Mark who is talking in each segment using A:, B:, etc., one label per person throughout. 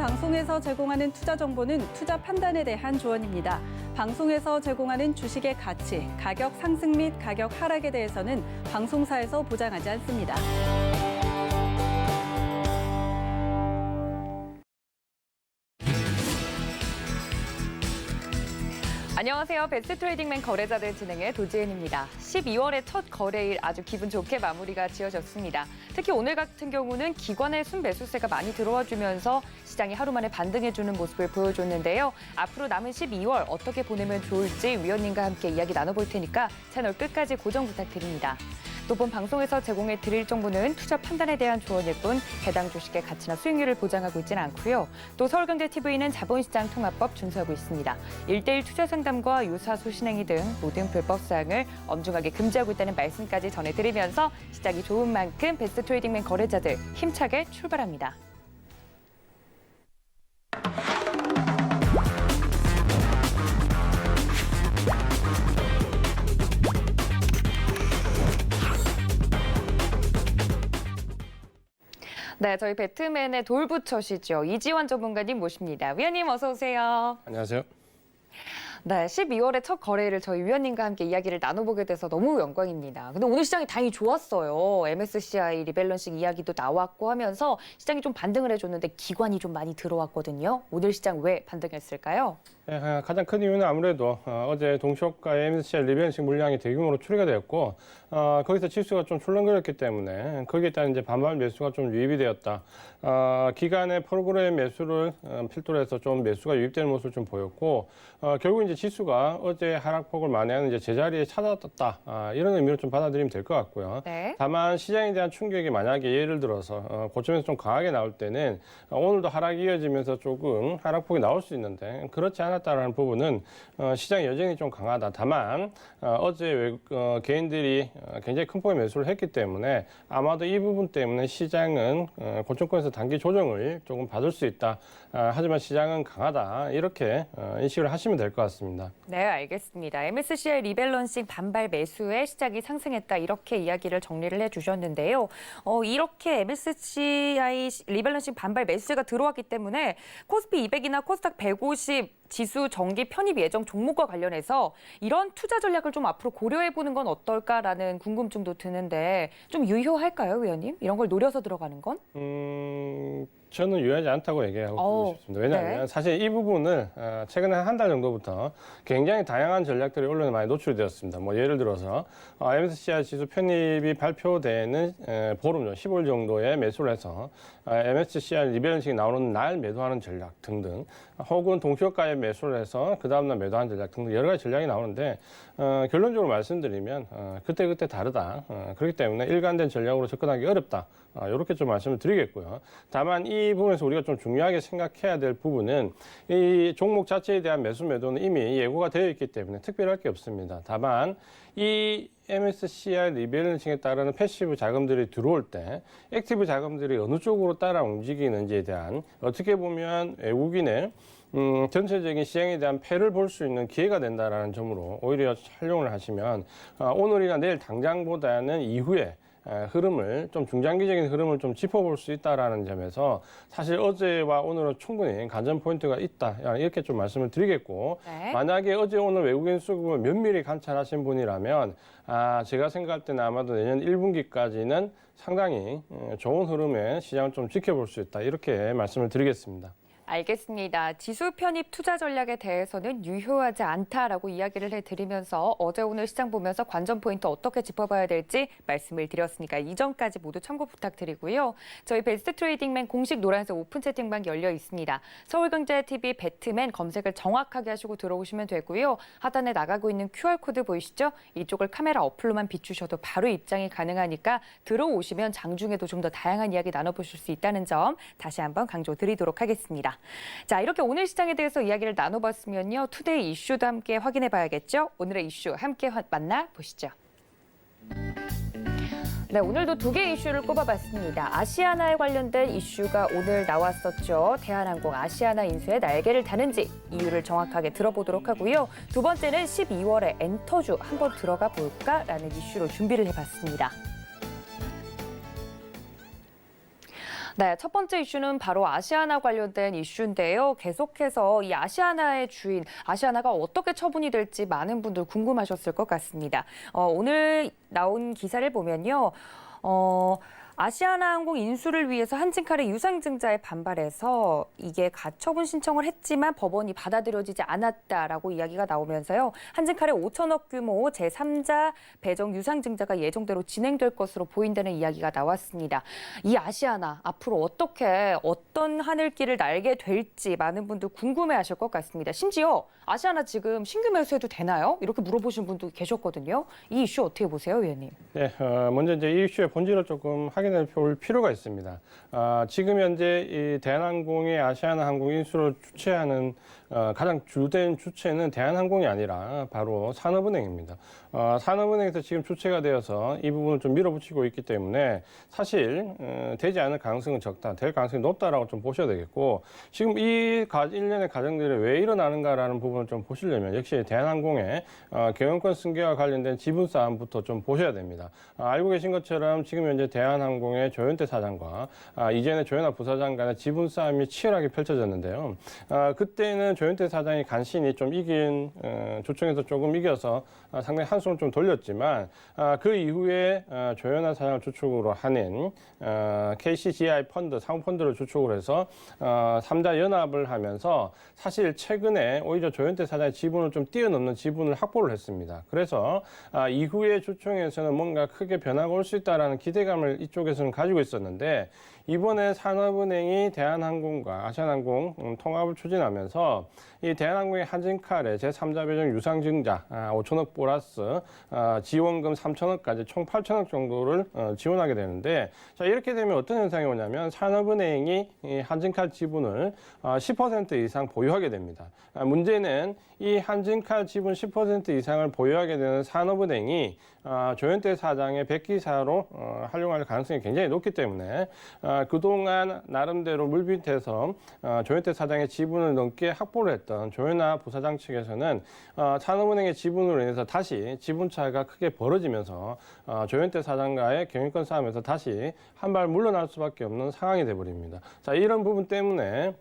A: 방송에서 제공하는 투자 정보는 투자 판단에 대한 조언입니다. 방송에서 제공하는 주식의 가치, 가격 상승 및 가격 하락에 대해서는 방송사에서 보장하지 않습니다.
B: 안녕하세요. 베스트 트레이딩맨 거래자들 진행의 도지은입니다. 12월의 첫 거래일 아주 기분 좋게 마무리가 지어졌습니다. 특히 오늘 같은 경우는 기관의 순매수세가 많이 들어와주면서 시장이 하루 만에 반등해주는 모습을 보여줬는데요. 앞으로 남은 12월 어떻게 보내면 좋을지 위원님과 함께 이야기 나눠볼 테니까 채널 끝까지 고정 부탁드립니다. 또 본 방송에서 제공해 드릴 정보는 투자 판단에 대한 조언일 뿐 해당 주식의 가치나 수익률을 보장하고 있지는 않고요. 또 서울경제TV는 자본시장 통합법 준수하고 있습니다. 1:1 투자 상담과 유사 소신행위 등 모든 불법 사항을 엄중하게 금지하고 있다는 말씀까지 전해드리면서 시작이 좋은 만큼 베스트 트레이딩맨 거래자들 힘차게 출발합니다. 네, 저희 배트맨의 돌부처시죠. 이지환 전문가님 모십니다. 위원님 어서 오세요.
C: 안녕하세요.
B: 네, 12월의 첫 거래일을 저희 위원님과 함께 이야기를 나눠보게 돼서 너무 영광입니다. 근데 오늘 시장이 다행히 좋았어요. MSCI 리밸런싱 이야기도 나왔고 하면서 시장이 좀 반등을 해줬는데 기관이 좀 많이 들어왔거든요. 오늘 시장 왜 반등했을까요?
C: 네, 가장 큰 이유는 아무래도 어제 동시효과의 MSCI 리밸런싱 물량이 대규모로 처리가 되었고 거기서 지수가 좀 출렁거렸기 때문에 거기에 따른 이제 반발 매수가 좀 유입이 되었다. 기간의 프로그램 매수를 필두로 해서 좀 매수가 유입되는 모습을 좀 보였고 결국 이제 지수가 어제 하락폭을 만회하는 이제 제자리에 찾아왔다. 이런 의미로 좀 받아들이면 될 것 같고요.
B: 네.
C: 다만 시장에 대한 충격이 만약에 예를 들어서 고점에서 좀 강하게 나올 때는 오늘도 하락이 이어지면서 조금 하락폭이 나올 수 있는데 그렇지 않았다라는 부분은 시장이 여전히 좀 강하다. 다만 어제 개인들이 굉장히 큰 폭의 매수를 했기 때문에 아마도 이 부분 때문에 시장은 고점권에서 단기 조정을 조금 받을 수 있다. 하지만 시장은 강하다. 이렇게 인식을 하시면 될 것 같습니다.
B: 네, 알겠습니다. MSCI 리밸런싱 반발 매수에 시장이 상승했다. 이렇게 이야기를 정리를 해주셨는데요. 이렇게 MSCI 리밸런싱 반발 매수가 들어왔기 때문에 코스피 200이나 코스닥 150 지수 정기 편입 예정 종목과 관련해서 이런 투자 전략을 좀 앞으로 고려해보는 건 어떨까라는 궁금증도 드는데 좀 유효할까요, 위원님? 이런 걸 노려서 들어가는 건?
C: 저는 유효하지 않다고 얘기하고 싶습니다. 왜냐하면
B: 네.
C: 사실 이 부분을 최근에 한 달 정도부터 굉장히 다양한 전략들이 언론에 많이 노출이 되었습니다. 뭐 예를 들어서 MSCI 지수 편입이 발표되는 보름 전 15일 정도에 매수를 해서 MSCI 리밸런싱이 나오는 날 매도하는 전략 등등 혹은 동시효과에 매수를 해서 그 다음날 매도하는 전략 등등 여러 가지 전략이 나오는데 결론적으로 말씀드리면 그때그때 다르다. 그렇기 때문에 일관된 전략으로 접근하기 어렵다. 이렇게 좀 말씀을 드리겠고요. 다만 이 부분에서 우리가 좀 중요하게 생각해야 될 부분은 이 종목 자체에 대한 매수 매도는 이미 예고가 되어 있기 때문에 특별할 게 없습니다. 다만 이 MSCI 리밸런싱에 따르는 패시브 자금들이 들어올 때 액티브 자금들이 어느 쪽으로 따라 움직이는지에 대한 어떻게 보면 외국인의 전체적인 시장에 대한 패를 볼 수 있는 기회가 된다라는 점으로 오히려 활용을 하시면 오늘이나 내일 당장보다는 이후에 흐름을 좀 중장기적인 흐름을 좀 짚어볼 수 있다라는 점에서 사실 어제와 오늘은 충분히 관전 포인트가 있다 이렇게 좀 말씀을 드리겠고
B: 네.
C: 만약에 어제 오늘 외국인 수급을 면밀히 관찰하신 분이라면 제가 생각할 때는 아마도 내년 1분기까지는 상당히 좋은 흐름의 시장을 좀 지켜볼 수 있다 이렇게 말씀을 드리겠습니다.
B: 알겠습니다. 지수 편입 투자 전략에 대해서는 유효하지 않다라고 이야기를 해드리면서 어제 오늘 시장 보면서 관전 포인트 어떻게 짚어봐야 될지 말씀을 드렸으니까 이전까지 모두 참고 부탁드리고요. 저희 베스트 트레이딩맨 공식 노란색 오픈 채팅방 열려 있습니다. 서울경제TV 배트맨 검색을 정확하게 하시고 들어오시면 되고요. 하단에 나가고 있는 QR코드 보이시죠? 이쪽을 카메라 어플로만 비추셔도 바로 입장이 가능하니까 들어오시면 장중에도 좀 더 다양한 이야기 나눠보실 수 있다는 점 다시 한번 강조드리도록 하겠습니다. 자, 이렇게 오늘 시장에 대해서 이야기를 나눠봤으면요. 투데이 이슈도 함께 확인해봐야겠죠? 오늘의 이슈 함께 만나보시죠. 네, 오늘도 두 개의 이슈를 꼽아봤습니다. 아시아나에 관련된 이슈가 오늘 나왔었죠. 대한항공 아시아나 인수에 날개를 다는지 이유를 정확하게 들어보도록 하고요. 두 번째는 12월에 엔터주 한번 들어가 볼까라는 이슈로 준비를 해봤습니다. 네, 첫 번째 이슈는 바로 아시아나 관련된 이슈인데요. 계속해서 이 아시아나의 주인, 아시아나가 어떻게 처분이 될지 많은 분들 궁금하셨을 것 같습니다. 오늘 나온 기사를 보면요. 아시아나항공 인수를 위해서 한진칼의 유상증자에 반발해서 이게 가처분 신청을 했지만 법원이 받아들여지지 않았다라고 이야기가 나오면서요. 한진칼의 5천억 규모 제3자 배정 유상증자가 예정대로 진행될 것으로 보인다는 이야기가 나왔습니다. 이 아시아나 앞으로 어떤 하늘길을 날게 될지 많은 분들 궁금해하실 것 같습니다. 심지어 아시아나 지금 신규 매수해도 되나요? 이렇게 물어보신 분도 계셨거든요. 이 이슈 어떻게 보세요, 의원님?
C: 네, 먼저 이제 이 이슈의 본질을 조금 확인해 볼 필요가 있습니다. 지금 현재 이 대한항공의 아시아나항공 인수를 주최하는 가장 주된 주체는 대한항공이 아니라 바로 산업은행입니다. 산업은행에서 지금 주체가 되어서 이 부분을 좀 밀어붙이고 있기 때문에 사실 되지 않을 가능성은 적다, 될 가능성이 높다라고 좀 보셔야 되겠고, 지금 이 일련의 과정들이 왜 일어나는가라는 부분을 좀 보시려면 역시 대한항공의 경영권 승계와 관련된 지분 싸움부터 좀 보셔야 됩니다. 알고 계신 것처럼 지금 현재 대한항공의 조현태 사장과 이전에 조현아 부사장 간의 지분 싸움이 치열하게 펼쳐졌는데요. 그때는 조현태 사장이 간신히 좀 이긴 조청에서 조금 이겨서 상당히 한숨을 좀 돌렸지만 그 이후에 조현아 사장을 주축으로 하는 KCGI 펀드, 사모펀드를 주축으로 해서 3자 연합을 하면서 사실 최근에 오히려 조현태 사장의 지분을 좀 뛰어넘는 지분을 확보를 했습니다. 그래서 이후에 주총에서는 뭔가 크게 변화가 올 수 있다라는 기대감을 이쪽에서는 가지고 있었는데, 이번에 산업은행이 대한항공과 아시아나항공 통합을 추진하면서 이 대한항공의 한진칼의 제3자 배정 유상증자 5천억 플러스 지원금 3천억까지 총 8천억 정도를 지원하게 되는데, 자, 이렇게 되면 어떤 현상이 오냐면 산업은행이 이 한진칼 지분을 10% 이상 보유하게 됩니다. 문제는 이 한진칼 지분 10% 이상을 보유하게 되는 산업은행이 조현태 사장의 백기사로 활용할 가능성이 굉장히 높기 때문에 그동안 나름대로 물밑에서 조현태 사장의 지분을 넘게 확보를 했던 조현아 부사장 측에서는 산업은행의 지분으로 인해서 다시 지분차가 크게 벌어지면서 조현태 사장과의 경영권 싸움에서 다시 한 발 물러날 수밖에 없는 상황이 돼버립니다. 자, 이런 부분 때문에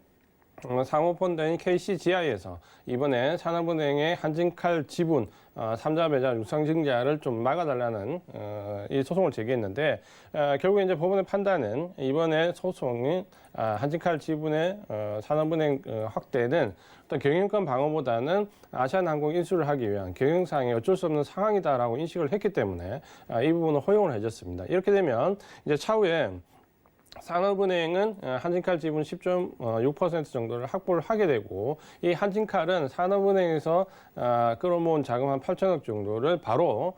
C: 사모펀드인 KCGI에서 이번에 산업은행의 한진칼 지분 3자 배정 유상증자를 좀 막아달라는 이 소송을 제기했는데, 결국에 이제 법원의 판단은 이번에 소송인 한진칼 지분의 산업은행 확대는 어떤 경영권 방어보다는 아시아나항공 인수를 하기 위한 경영상의 어쩔 수 없는 상황이다라고 인식을 했기 때문에 이 부분을 허용을 해줬습니다. 이렇게 되면 이제 차후에 산업은행은 한진칼 지분 10.6% 정도를 확보를 하게 되고, 이 한진칼은 산업은행에서 끌어모은 자금 한 8천억 정도를 바로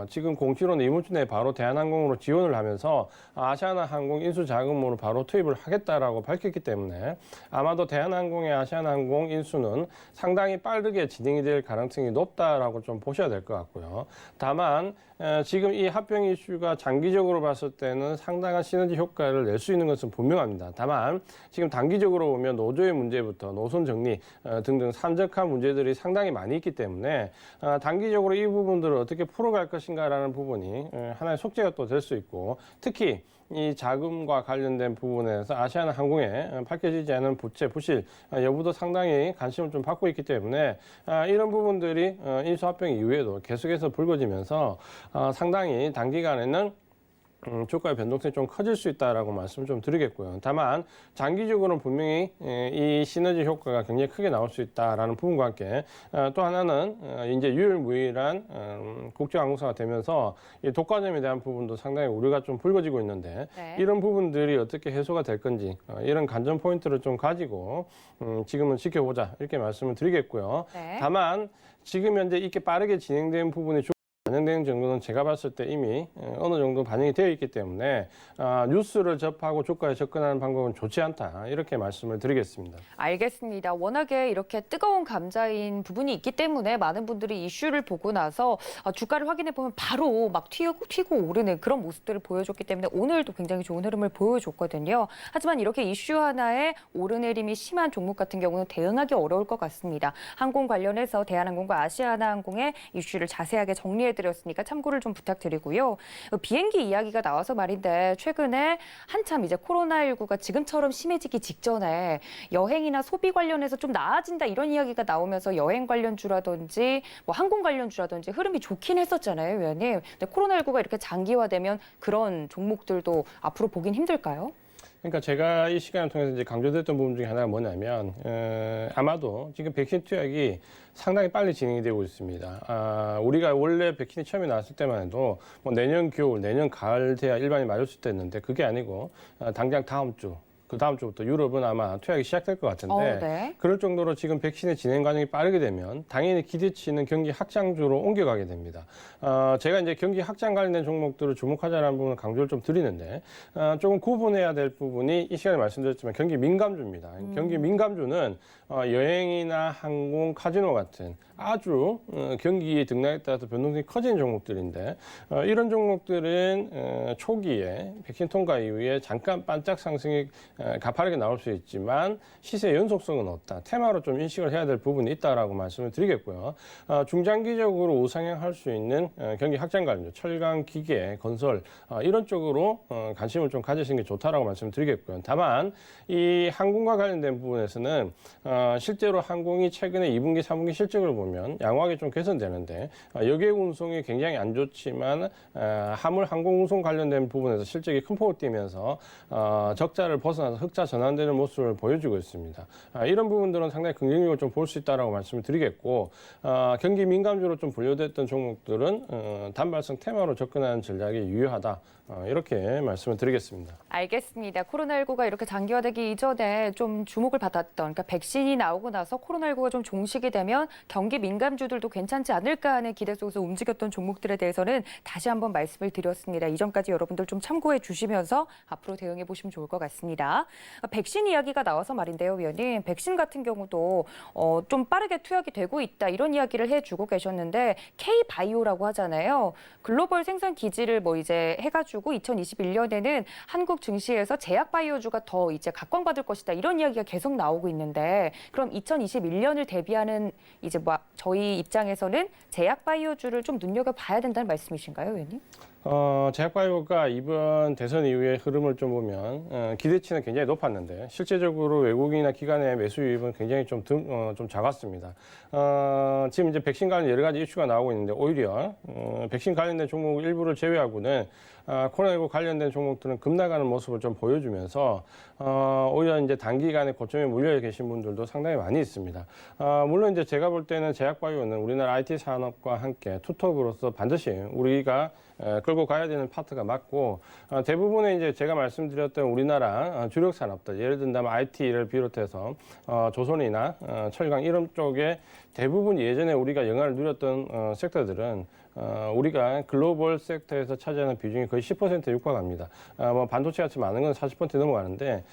C: 지금 공시로는 이물주 내에 바로 대한항공으로 지원을 하면서 아시아나항공 인수 자금으로 바로 투입을 하겠다라고 밝혔기 때문에 아마도 대한항공의 아시아나항공 인수는 상당히 빠르게 진행이 될 가능성이 높다라고 좀 보셔야 될 것 같고요. 다만 지금 이 합병 이슈가 장기적으로 봤을 때는 상당한 시너지 효과를 낼 수 있는 것은 분명합니다. 다만 지금 단기적으로 보면 노조의 문제부터 노선 정리 등등 산적한 문제들이 상당히 많이 있기 때문에 단기적으로 이 부분들을 어떻게 풀어갈 것인가라는 부분이 하나의 숙제가 또 될 수 있고, 특히 이 자금과 관련된 부분에서 아시아나항공에 밝혀지지 않은 부채, 부실 여부도 상당히 관심을 좀 받고 있기 때문에 이런 부분들이 인수합병 이후에도 계속해서 불거지면서 상당히 단기간에는 주가의 변동성이 좀 커질 수 있다라고 말씀을 좀 드리겠고요. 다만 장기적으로는 분명히 이 시너지 효과가 굉장히 크게 나올 수 있다라는 부분과 함께 또 하나는 이제 유일무이한 국제항공사가 되면서 이 독과점에 대한 부분도 상당히 우려가 좀 불거지고 있는데,
B: 네.
C: 이런 부분들이 어떻게 해소가 될 건지 이런 관전 포인트를 좀 가지고 지금은 지켜보자, 이렇게 말씀을 드리겠고요.
B: 네.
C: 다만 지금 현재 이렇게 빠르게 진행된 부분이 반영되는 정도는 제가 봤을 때 이미 어느 정도 반영이 되어 있기 때문에 뉴스를 접하고 주가에 접근하는 방법은 좋지 않다, 이렇게 말씀을 드리겠습니다.
B: 알겠습니다. 워낙에 이렇게 뜨거운 감자인 부분이 있기 때문에 많은 분들이 이슈를 보고 나서 주가를 확인해 보면 바로 막 튀고 오르는 그런 모습들을 보여줬기 때문에 오늘도 굉장히 좋은 흐름을 보여줬거든요. 하지만 이렇게 이슈 하나에 오르내림이 심한 종목 같은 경우는 대응하기 어려울 것 같습니다. 항공 관련해서 대한항공과 아시아나항공의 이슈를 자세하게 정리해 정리해드렸으니까 참고를 좀 부탁드리고요. 비행기 이야기가 나와서 말인데 최근에 한참 이제 코로나19가 지금처럼 심해지기 직전에 여행이나 소비 관련해서 좀 나아진다 이런 이야기가 나오면서 여행 관련주라든지 뭐 항공 관련주라든지 흐름이 좋긴 했었잖아요, 위원님. 근데 코로나19가 이렇게 장기화되면 그런 종목들도 앞으로 보긴 힘들까요?
C: 그러니까 제가 이 시간을 통해서 이제 강조됐던 부분 중에 하나가 뭐냐면 아마도 지금 백신 투약이 상당히 빨리 진행이 되고 있습니다. 우리가 원래 백신이 처음에 나왔을 때만 해도 뭐 내년 겨울, 내년 가을 돼야 일반이 맞을 수 있었는데 그게 아니고 당장 다음 주. 그 다음 주부터 유럽은 아마 투약이 시작될 것 같은데
B: 네.
C: 그럴 정도로 지금 백신의 진행 과정이 빠르게 되면 당연히 기대치는 경기 확장주로 옮겨가게 됩니다. 제가 이제 경기 확장 관련된 종목들을 주목하자는 부분을 강조를 좀 드리는데 조금 구분해야 될 부분이 이 시간에 말씀드렸지만 경기 민감주입니다. 경기 민감주는 여행이나 항공, 카지노 같은 아주 경기의 등락에 따라서 변동성이 커지는 종목들인데 이런 종목들은 초기에 백신 통과 이후에 잠깐 반짝 상승이 가파르게 나올 수 있지만 시세 연속성은 없다. 테마로 좀 인식을 해야 될 부분이 있다라고 말씀을 드리겠고요. 중장기적으로 우상향할 수 있는 경기 확장 관련, 철강, 기계, 건설 이런 쪽으로 관심을 좀 가지시는 게 좋다라고 말씀을 드리겠고요. 다만 이 항공과 관련된 부분에서는 실제로 항공이 최근에 2분기, 3분기 실적을 보면 양호하게 좀 개선되는데 여객 운송이 굉장히 안 좋지만 화물 항공 운송 관련된 부분에서 실적이 큰 폭을 띄면서 적자를 벗어나서 흑자 전환되는 모습을 보여주고 있습니다. 이런 부분들은 상당히 긍정적으로 좀 볼 수 있다라고 말씀을 드리겠고 경기 민감주로 좀 분류됐던 종목들은 단발성 테마로 접근하는 전략이 유효하다. 이렇게 말씀을 드리겠습니다.
B: 알겠습니다. 코로나19가 이렇게 장기화되기 이전에 좀 주목을 받았던, 그러니까 백신이 나오고 나서 코로나19가 좀 종식이 되면 경기 민감주들도 괜찮지 않을까 하는 기대 속에서 움직였던 종목들에 대해서는 다시 한번 말씀을 드렸습니다. 이전까지 여러분들 좀 참고해 주시면서 앞으로 대응해 보시면 좋을 것 같습니다. 백신 이야기가 나와서 말인데요, 위원님. 백신 같은 경우도 좀 빠르게 투약이 되고 있다 이런 이야기를 해주고 계셨는데 K-바이오라고 하잖아요. 글로벌 생산 기지를 뭐 이제 해가지고 2021년에는 한국 증시에서 제약 바이오주가 더 이제 각광받을 것이다 이런 이야기가 계속 나오고 있는데 그럼 2021년을 대비하는 이제 뭐 저희 입장에서는 제약 바이오주를 좀 눈여겨봐야 된다는 말씀이신가요, 의원님?
C: 제약바이오가 이번 대선 이후의 흐름을 좀 보면 기대치는 굉장히 높았는데 실제적으로 외국인이나 기관의 매수 유입은 굉장히 좀 작았습니다. 지금 이제 백신 관련 여러 가지 이슈가 나오고 있는데 오히려 백신 관련된 종목 일부를 제외하고는 코로나19 관련된 종목들은 급락하는 모습을 좀 보여주면서 오히려 이제 단기간에 고점에 물려 계신 분들도 상당히 많이 있습니다. 물론 이제 제가 볼 때는 제약바이오는 우리나라 IT 산업과 함께 투톱으로서 반드시 우리가 끌고 가야 되는 파트가 맞고 대부분의 이제 제가 말씀드렸던 우리나라 주력 산업들 예를 든다면 IT를 비롯해서 조선이나 철강 이런 쪽에 대부분 예전에 우리가 영향을 누렸던 섹터들은 우리가 글로벌 섹터에서 차지하는 비중이 거의 10%에 육박합니다. 뭐 반도체 같이 많은 건 40% 넘어가는데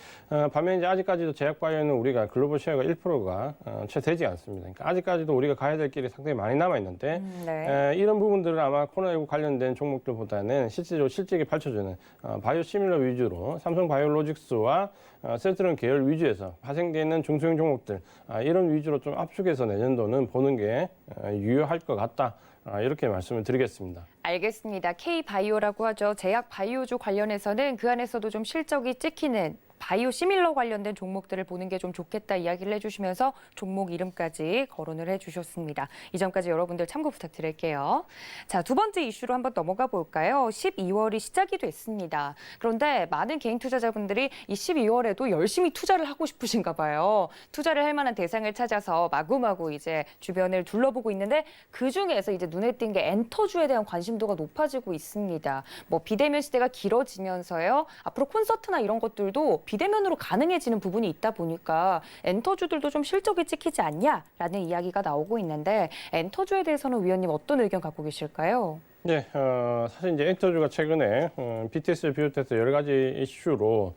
C: 반면에 이제 아직까지도 제약바이오는 우리가 글로벌 쉐어가 1%가 채 되지 않습니다. 그러니까 아직까지도 우리가 가야 될 길이 상당히 많이 남아 있는데
B: 네.
C: 이런 부분들은 아마 코로나19 관련된 종목들보다는 실질적으로 실적이 밝혀주는 바이오 시밀러 위주로 삼성 바이오로직스와 셀트론 계열 위주에서 파생되는 중소형 종목들 이런 위주로 좀 압축해서 내년도는 보는 게 유효할 것 같다. 이렇게 말씀을 드리겠습니다.
B: 알겠습니다. K-바이오라고 하죠. 제약 바이오주 관련해서는 그 안에서도 좀 실적이 찍히는 바이오 시밀러 관련된 종목들을 보는 게 좀 좋겠다 이야기를 해주시면서 종목 이름까지 거론을 해주셨습니다. 이전까지 여러분들 참고 부탁드릴게요. 자, 두 번째 이슈로 한번 넘어가 볼까요? 12월이 시작이 됐습니다. 그런데 많은 개인 투자자분들이 이 12월에도 열심히 투자를 하고 싶으신가 봐요. 투자를 할 만한 대상을 찾아서 마구마구 이제 주변을 둘러보고 있는데 그중에서 이제 눈에 띈 게 엔터주에 대한 관심도가 높아지고 있습니다. 뭐 비대면 시대가 길어지면서요. 앞으로 콘서트나 이런 것들도 비대면으로 가능해지는 부분이 있다 보니까 엔터주들도 좀 실적이 찍히지 않냐라는 이야기가 나오고 있는데 엔터주에 대해서는 위원님 어떤 의견 갖고 계실까요?
C: 네, 사실 이제 엔터주가 최근에 BTS를 비롯해서 여러 가지 이슈로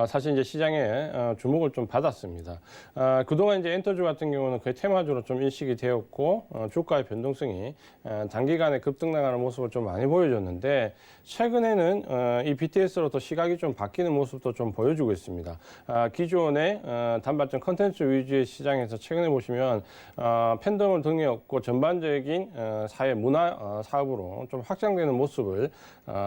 C: 사실 이제 시장에 주목을 좀 받았습니다. 그동안 이제 엔터주 같은 경우는 거의 테마주로 좀 인식이 되었고 주가의 변동성이 단기간에 급등나가는 모습을 좀 많이 보여줬는데 최근에는 이 BTS로부터 시각이 좀 바뀌는 모습도 좀 보여주고 있습니다. 기존의 단발적 컨텐츠 위주의 시장에서 최근에 보시면 팬덤을 등에 업고 전반적인 사회 문화 사업으로 좀 확장되는 모습을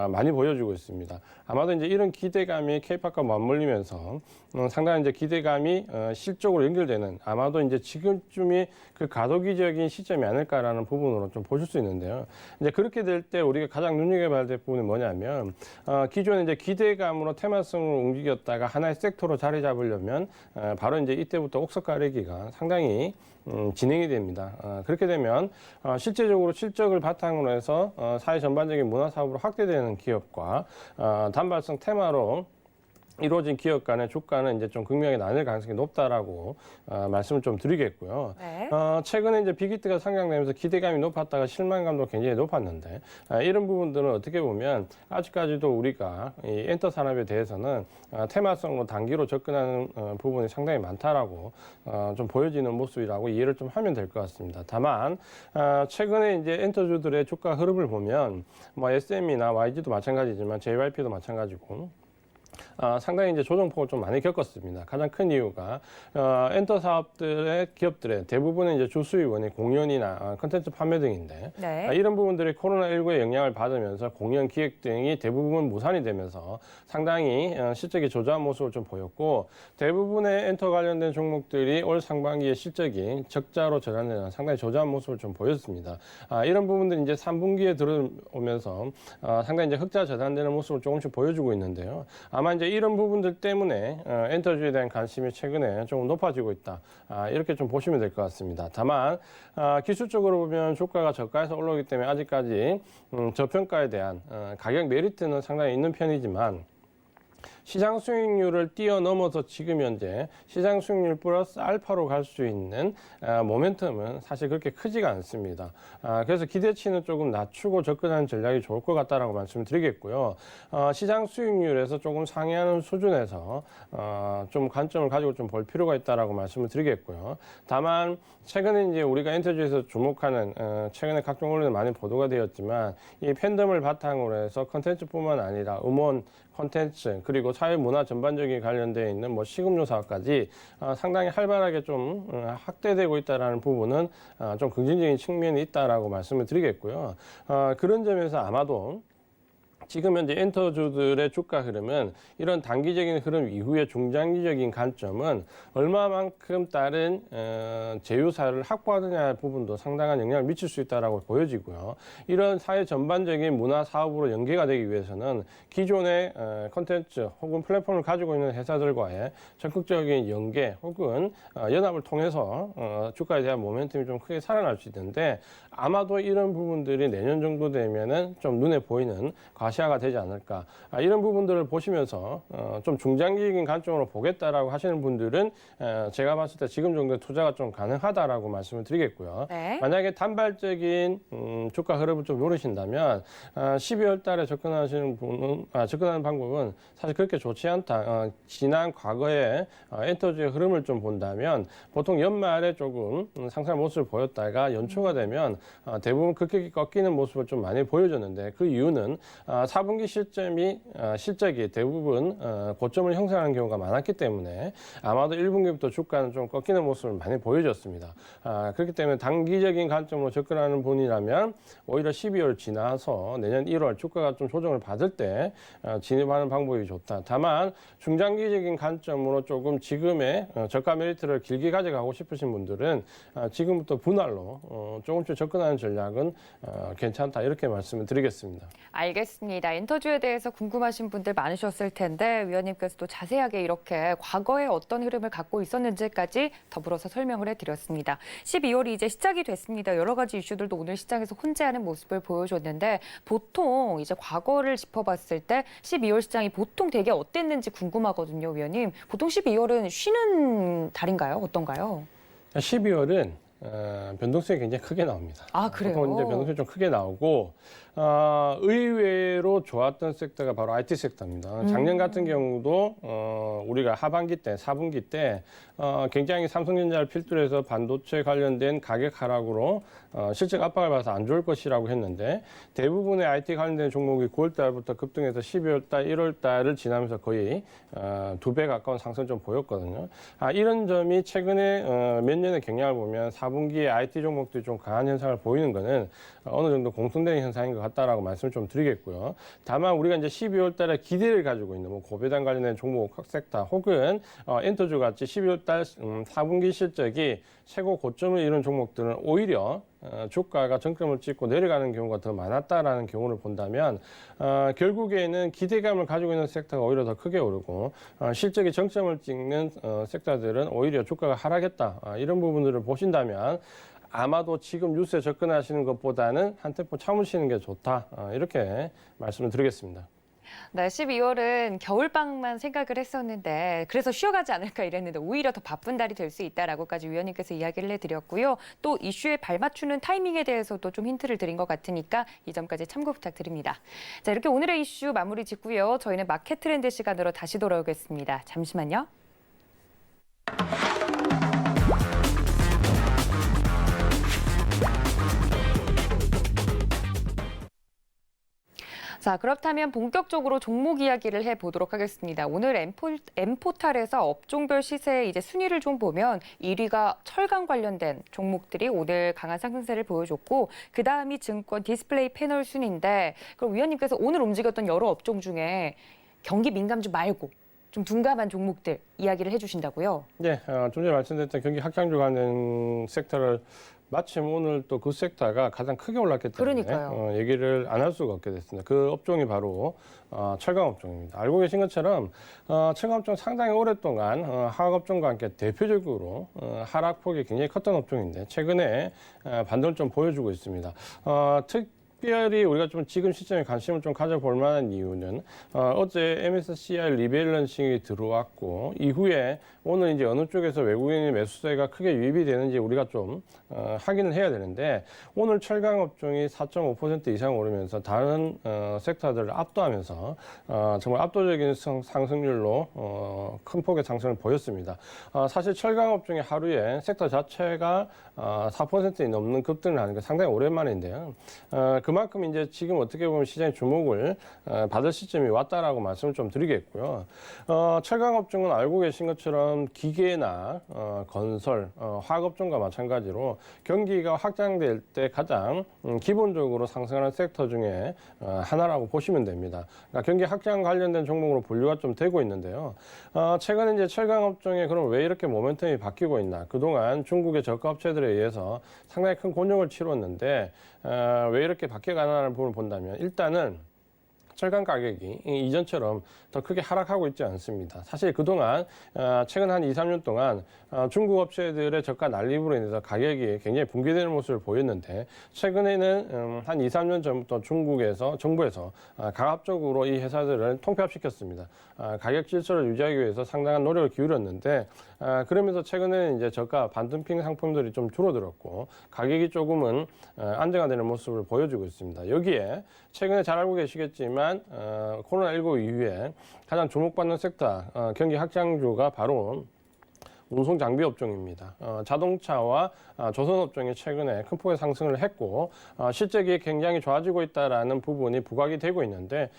C: 많이 보여주고 있습니다. 아마도 이제 이런 기대감이 K-팝과 맞물리면서 상당히 이제 기대감이 실적으로 연결되는 아마도 이제 지금쯤이 그 가도기적인 시점이 아닐까라는 부분으로 좀 보실 수 있는데요. 이제 그렇게 될 때 우리가 가장 눈여겨봐야 될 부분이 뭐냐면 기존에 이제 기대감으로 테마성으로 움직였다가 하나의 섹터로 자리 잡으려면 바로 이제 이때부터 옥석 가리기가 상당히 진행이 됩니다. 그렇게 되면 실제적으로 실적을 바탕으로 해서 사회 전반적인 문화 사업으로 확대되는 기업과 단발성 테마로 이루어진 기업 간의 주가는 이제 좀 극명히 나뉠 가능성이 높다라고 말씀을 좀 드리겠고요.
B: 네.
C: 최근에 이제 빅히트가 상장되면서 기대감이 높았다가 실망감도 굉장히 높았는데 이런 부분들은 어떻게 보면 아직까지도 우리가 이 엔터 산업에 대해서는 테마성으로 단기로 접근하는 부분이 상당히 많다라고 좀 보여지는 모습이라고 이해를 좀 하면 될 것 같습니다. 다만 최근에 이제 엔터주들의 주가 흐름을 보면 뭐 SM이나 YG도 마찬가지지만 JYP도 마찬가지고. 상당히 이제 조정폭을 좀 많이 겪었습니다. 가장 큰 이유가 엔터 사업들의 기업들의 대부분은 이제 주수입원이 공연이나 컨텐츠 판매 등인데
B: 네.
C: 이런 부분들이 코로나19의 영향을 받으면서 공연 기획 등이 대부분 무산이 되면서 상당히 실적이 저조한 모습을 좀 보였고 대부분의 엔터 관련된 종목들이 올 상반기에 실적이 적자로 전환되는 상당히 저조한 모습을 좀 보였습니다. 이런 부분들이 이제 3분기에 들어오면서 상당히 이제 흑자 전환되는 모습을 조금씩 보여주고 있는데요. 아마 이제 이런 부분들 때문에 엔터주에 대한 관심이 최근에 조금 높아지고 있다. 이렇게 좀 보시면 될 것 같습니다. 다만 기술적으로 보면 주가가 저가에서 올라오기 때문에 아직까지 저평가에 대한 가격 메리트는 상당히 있는 편이지만 시장 수익률을 뛰어넘어서 지금 현재 시장 수익률 플러스 알파로 갈 수 있는 모멘텀은 사실 그렇게 크지가 않습니다. 그래서 기대치는 조금 낮추고 접근하는 전략이 좋을 것 같다라고 말씀을 드리겠고요. 시장 수익률에서 조금 상회하는 수준에서 좀 관점을 가지고 좀 볼 필요가 있다라고 말씀을 드리겠고요. 다만 최근에 이제 우리가 엔터주에서 주목하는 최근에 각종 언론에 많이 보도가 되었지만 이 팬덤을 바탕으로 해서 컨텐츠뿐만 아니라 음원 콘텐츠 그리고 사회 문화 전반적인 관련되어 있는 뭐 식음료 사업까지 상당히 활발하게 좀 확대되고 있다라는 부분은 좀 긍정적인 측면이 있다라고 말씀을 드리겠고요. 그런 점에서 아마도 지금 현재 엔터주들의 주가 흐름은 이런 단기적인 흐름 이후의 중장기적인 관점은 얼마만큼 다른 제휴사를 확보하느냐의 부분도 상당한 영향을 미칠 수 있다고 보여지고요. 이런 사회 전반적인 문화 사업으로 연계가 되기 위해서는 기존의 콘텐츠 혹은 플랫폼을 가지고 있는 회사들과의 적극적인 연계 혹은 연합을 통해서 주가에 대한 모멘텀이 좀 크게 살아날 수 있는데 아마도 이런 부분들이 내년 정도 되면은 좀 눈에 보이는 과시화가 되지 않을까. 이런 부분들을 보시면서 좀 중장기적인 관점으로 보겠다라고 하시는 분들은 제가 봤을 때 지금 정도의 투자가 좀 가능하다라고 말씀을 드리겠고요.
B: 네.
C: 만약에 단발적인 주가 흐름을 좀 노리신다면 12월 달에 접근하시는 분은 접근하는 방법은 사실 그렇게 좋지 않다. 지난 과거에 엔터주의 흐름을 좀 본다면 보통 연말에 조금 상승 모습을 보였다가 연초가 되면 대부분 급격히 꺾이는 모습을 좀 많이 보여줬는데 그 이유는 4분기 실적이 대부분 고점을 형성하는 경우가 많았기 때문에 아마도 1분기부터 주가는 좀 꺾이는 모습을 많이 보여줬습니다. 그렇기 때문에 단기적인 관점으로 접근하는 분이라면 오히려 12월 지나서 내년 1월 주가가 좀 조정을 받을 때 진입하는 방법이 좋다. 다만 중장기적인 관점으로 조금 지금의 저가 메리트를 길게 가져가고 싶으신 분들은 지금부터 분할로 조금씩 접근하는 전략은 괜찮다 이렇게 말씀을 드리겠습니다.
B: 알겠습니다. 엔터주에 대해서 궁금하신 분들 많으셨을 텐데 위원님께서 또 자세하게 이렇게 과거에 어떤 흐름을 갖고 있었는지까지 더불어서 설명을 해드렸습니다. 12월이 이제 시작이 됐습니다. 여러 가지 이슈들도 오늘 시장에서 혼재하는 모습을 보여줬는데 보통 이제 과거를 짚어봤을 때 12월 시장이 보통 되게 어땠는지 궁금하거든요, 위원님. 보통 12월은 쉬는 달인가요? 어떤가요?
C: 12월은 변동성이 굉장히 크게 나옵니다.
B: 아, 그래요?
C: 보통 이제 변동성이 좀 크게 나오고 의외로 좋았던 섹터가 바로 IT 섹터입니다. 작년 같은 경우도 우리가 하반기 때, 4분기 때 굉장히 삼성전자를 필두로 해서 반도체 관련된 가격 하락으로 실적 압박을 받아서 안 좋을 것이라고 했는데 대부분의 IT 관련된 종목이 9월 달부터 급등해서 12월 달, 1월 달을 지나면서 거의 2배 가까운 상승 좀 보였거든요. 이런 점이 최근에 몇 년의 경향을 보면 4분기에 IT 종목들이 좀 강한 현상을 보이는 거는 어느 정도 공통되는 현상인 것 같다라고 말씀을 좀 드리겠고요. 다만 우리가 이제 12월 달에 기대를 가지고 있는 뭐 고배당 관련된 종목 섹터 혹은 엔터주 같이 12월 달 4분기 실적이 최고 고점을 이룬 종목들은 오히려 주가가 정점을 찍고 내려가는 경우가 더 많았다라는 경우를 본다면 결국에는 기대감을 가지고 있는 섹터가 오히려 더 크게 오르고 실적이 정점을 찍는 섹터들은 오히려 주가가 하락했다. 이런 부분들을 보신다면 아마도 지금 뉴스에 접근하시는 것보다는 한 템포 참으시는 게 좋다. 이렇게 말씀을 드리겠습니다.
B: 네, 12월은 겨울방만 생각을 했었는데 그래서 쉬어가지 않을까 이랬는데 오히려 더 바쁜 달이 될 수 있다라고까지 위원님께서 이야기를 해드렸고요. 또 이슈에 발맞추는 타이밍에 대해서도 좀 힌트를 드린 것 같으니까 이 점까지 참고 부탁드립니다. 자, 이렇게 오늘의 이슈 마무리 짓고요. 저희는 마켓 트렌드 시간으로 다시 돌아오겠습니다. 잠시만요. 자, 그렇다면 본격적으로 종목 이야기를 해보도록 하겠습니다. 오늘 M포탈에서 업종별 시세 이제 순위를 좀 보면 1위가 철강 관련된 종목들이 오늘 강한 상승세를 보여줬고 그 다음이 증권 디스플레이 패널 순인데 그럼 위원님께서 오늘 움직였던 여러 업종 중에 경기 민감주 말고 좀 둔감한 종목들 이야기를 해주신다고요?
C: 네, 좀 전에 말씀드렸던 경기 확장주 관련 섹터를 마침 오늘 또 그 섹터가 가장 크게 올랐기 때문에
B: 그러니까요.
C: 얘기를 안 할 수가 없게 됐습니다. 그 업종이 바로 철강 업종입니다. 알고 계신 것처럼 철강 업종 상당히 오랫동안 화학 업종과 함께 대표적으로 하락폭이 굉장히 컸던 업종인데 최근에 반등을 좀 보여주고 있습니다. 특별히 우리가 좀 지금 시점에 관심을 좀 가져볼 만한 이유는 어제 MSCI 리밸런싱이 들어왔고 이후에 오늘 이제 어느 쪽에서 외국인의 매수세가 크게 유입이 되는지 우리가 좀 확인을 해야 되는데 오늘 철강 업종이 4.5% 이상 오르면서 다른 섹터들을 압도하면서 정말 압도적인 상승률로 큰 폭의 상승을 보였습니다. 사실 철강 업종이 하루에 섹터 자체가 4% 넘는 급등을 하는 게 상당히 오랜만인데요. 그만큼 이제 지금 어떻게 보면 시장의 주목을 받을 시점이 왔다라고 말씀을 좀 드리겠고요. 철강 업종은 알고 계신 것처럼 기계나 건설, 화학업종과 마찬가지로 경기가 확장될 때 가장 기본적으로 상승하는 섹터 중에 하나라고 보시면 됩니다. 그러니까 경기 확장 관련된 종목으로 분류가 좀 되고 있는데요. 최근에 이제 철강 업종에 그럼 왜 이렇게 모멘텀이 바뀌고 있나? 그동안 중국의 저가 업체들에 의해서 상당히 큰 곤욕을 치렀는데 왜 이렇게 바뀌어가나라는 부분을 본다면 일단은 철강 가격이 이전처럼 더 크게 하락하고 있지 않습니다. 사실 그동안 최근 한 2, 3년 동안 중국 업체들의 저가 난립으로 인해서 가격이 굉장히 붕괴되는 모습을 보였는데 최근에는 한 2, 3년 전부터 정부에서 강압적으로 이 회사들을 통폐합시켰습니다. 가격 질서를 유지하기 위해서 상당한 노력을 기울였는데 그러면서 최근에는 이제 저가 반덤핑 상품들이 좀 줄어들었고 가격이 조금은 안정화되는 모습을 보여주고 있습니다. 여기에 최근에 잘 알고 계시겠지만 코로나19 이후에 가장 주목받는 섹터 경기 확장주가 바로 운송 장비 업종입니다. 자동차와 조선 업종이 최근에 큰 폭의 상승을 했고 실적이 굉장히 좋아지고 있다라는 부분이 부각이 되고 있는데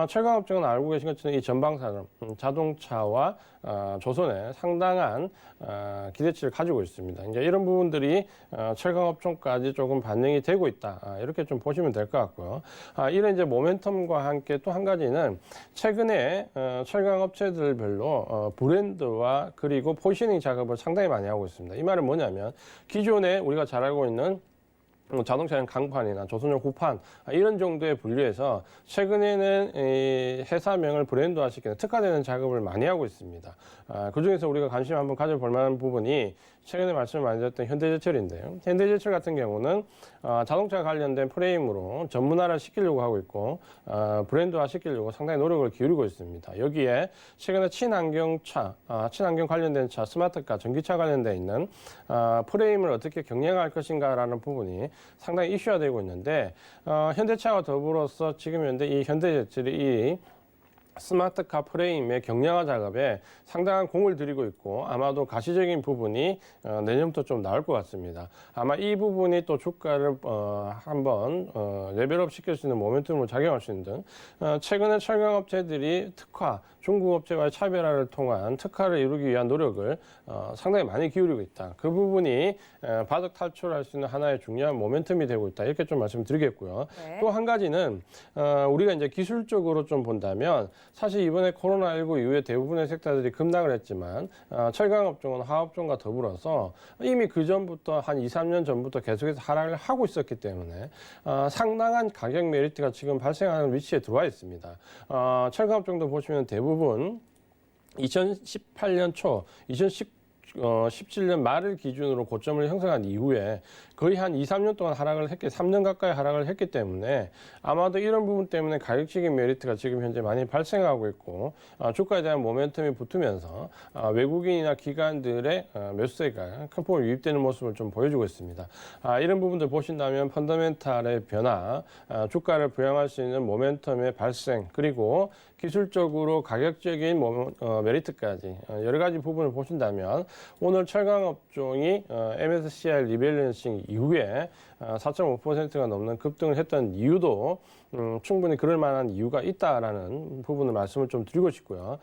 C: 철강 업종은 알고 계신 것처럼 이 전방산업, 자동차와 조선에 상당한 기대치를 가지고 있습니다. 이제 이런 부분들이 철강 업종까지 조금 반영이 되고 있다. 이렇게 좀 보시면 될 것 같고요. 이런 이제 모멘텀과 함께 또 한 가지는 최근에 철강 업체들별로 브랜드와 그리고 포지셔닝 작업을 상당히 많이 하고 있습니다. 이 말은 뭐냐면 기존에 우리가 잘 알고 있는 자동차용 강판이나 조선용 후판 이런 정도의 분류에서 최근에는 이 회사명을 브랜드화시키는 특화되는 작업을 많이 하고 있습니다. 그중에서 우리가 관심 한번 가져볼 만한 부분이 최근에 말씀을 많이 드렸던 현대제철인데요. 현대제철 같은 경우는 자동차 관련된 프레임으로 전문화를 시키려고 하고 있고 브랜드화 시키려고 상당히 노력을 기울이고 있습니다. 여기에 최근에 친환경 관련된 차, 스마트카, 전기차 관련돼 있는 프레임을 어떻게 경영할 것인가라는 부분이 상당히 이슈화 되고 있는데 현대차와 더불어서 지금 현재 이 현대제철이 이 스마트카 프레임의 경량화 작업에 상당한 공을 들이고 있고 아마도 가시적인 부분이 내년부터 좀 나올 것 같습니다. 아마 이 부분이 또 주가를 한번 레벨업 시킬 수 있는 모멘텀으로 작용할 수 있는 최근에 철강업체들이 특화, 중국 업체와의 차별화를 통한 특화를 이루기 위한 노력을 상당히 많이 기울이고 있다. 그 부분이 바닥 탈출할 수 있는 하나의 중요한 모멘텀이 되고 있다. 이렇게 좀 말씀드리겠고요.
B: 네.
C: 또 한 가지는 우리가 이제 기술적으로 좀 본다면 사실 이번에 코로나19 이후에 대부분의 섹터들이 급락을 했지만 철강업종은 화업종과 더불어서 이미 그 전부터 한 2, 3년 전부터 계속해서 하락을 하고 있었기 때문에 상당한 가격 메리트가 지금 발생하는 위치에 들어와 있습니다. 철강업종도 보시면 대부분 2018년 초, 17년 말을 기준으로 고점을 형성한 이후에 거의 한 2, 3년 동안 하락을 했기, 3년 가까이 하락을 했기 때문에 아마도 이런 부분 때문에 가격적인 메리트가 지금 현재 많이 발생하고 있고 주가에 대한 모멘텀이 붙으면서 외국인이나 기관들의 매수세가 큰 폭으로 유입되는 모습을 좀 보여주고 있습니다. 이런 부분들 보신다면 펀더멘탈의 변화, 주가를 부양할 수 있는 모멘텀의 발생, 그리고 기술적으로 가격적인 메리트까지 여러 가지 부분을 보신다면 오늘 철강업종이 MSCI 리밸런싱 이후에 4.5%가 넘는 급등을 했던 이유도 충분히 그럴 만한 이유가 있다라는 부분을 말씀을 좀 드리고 싶고요.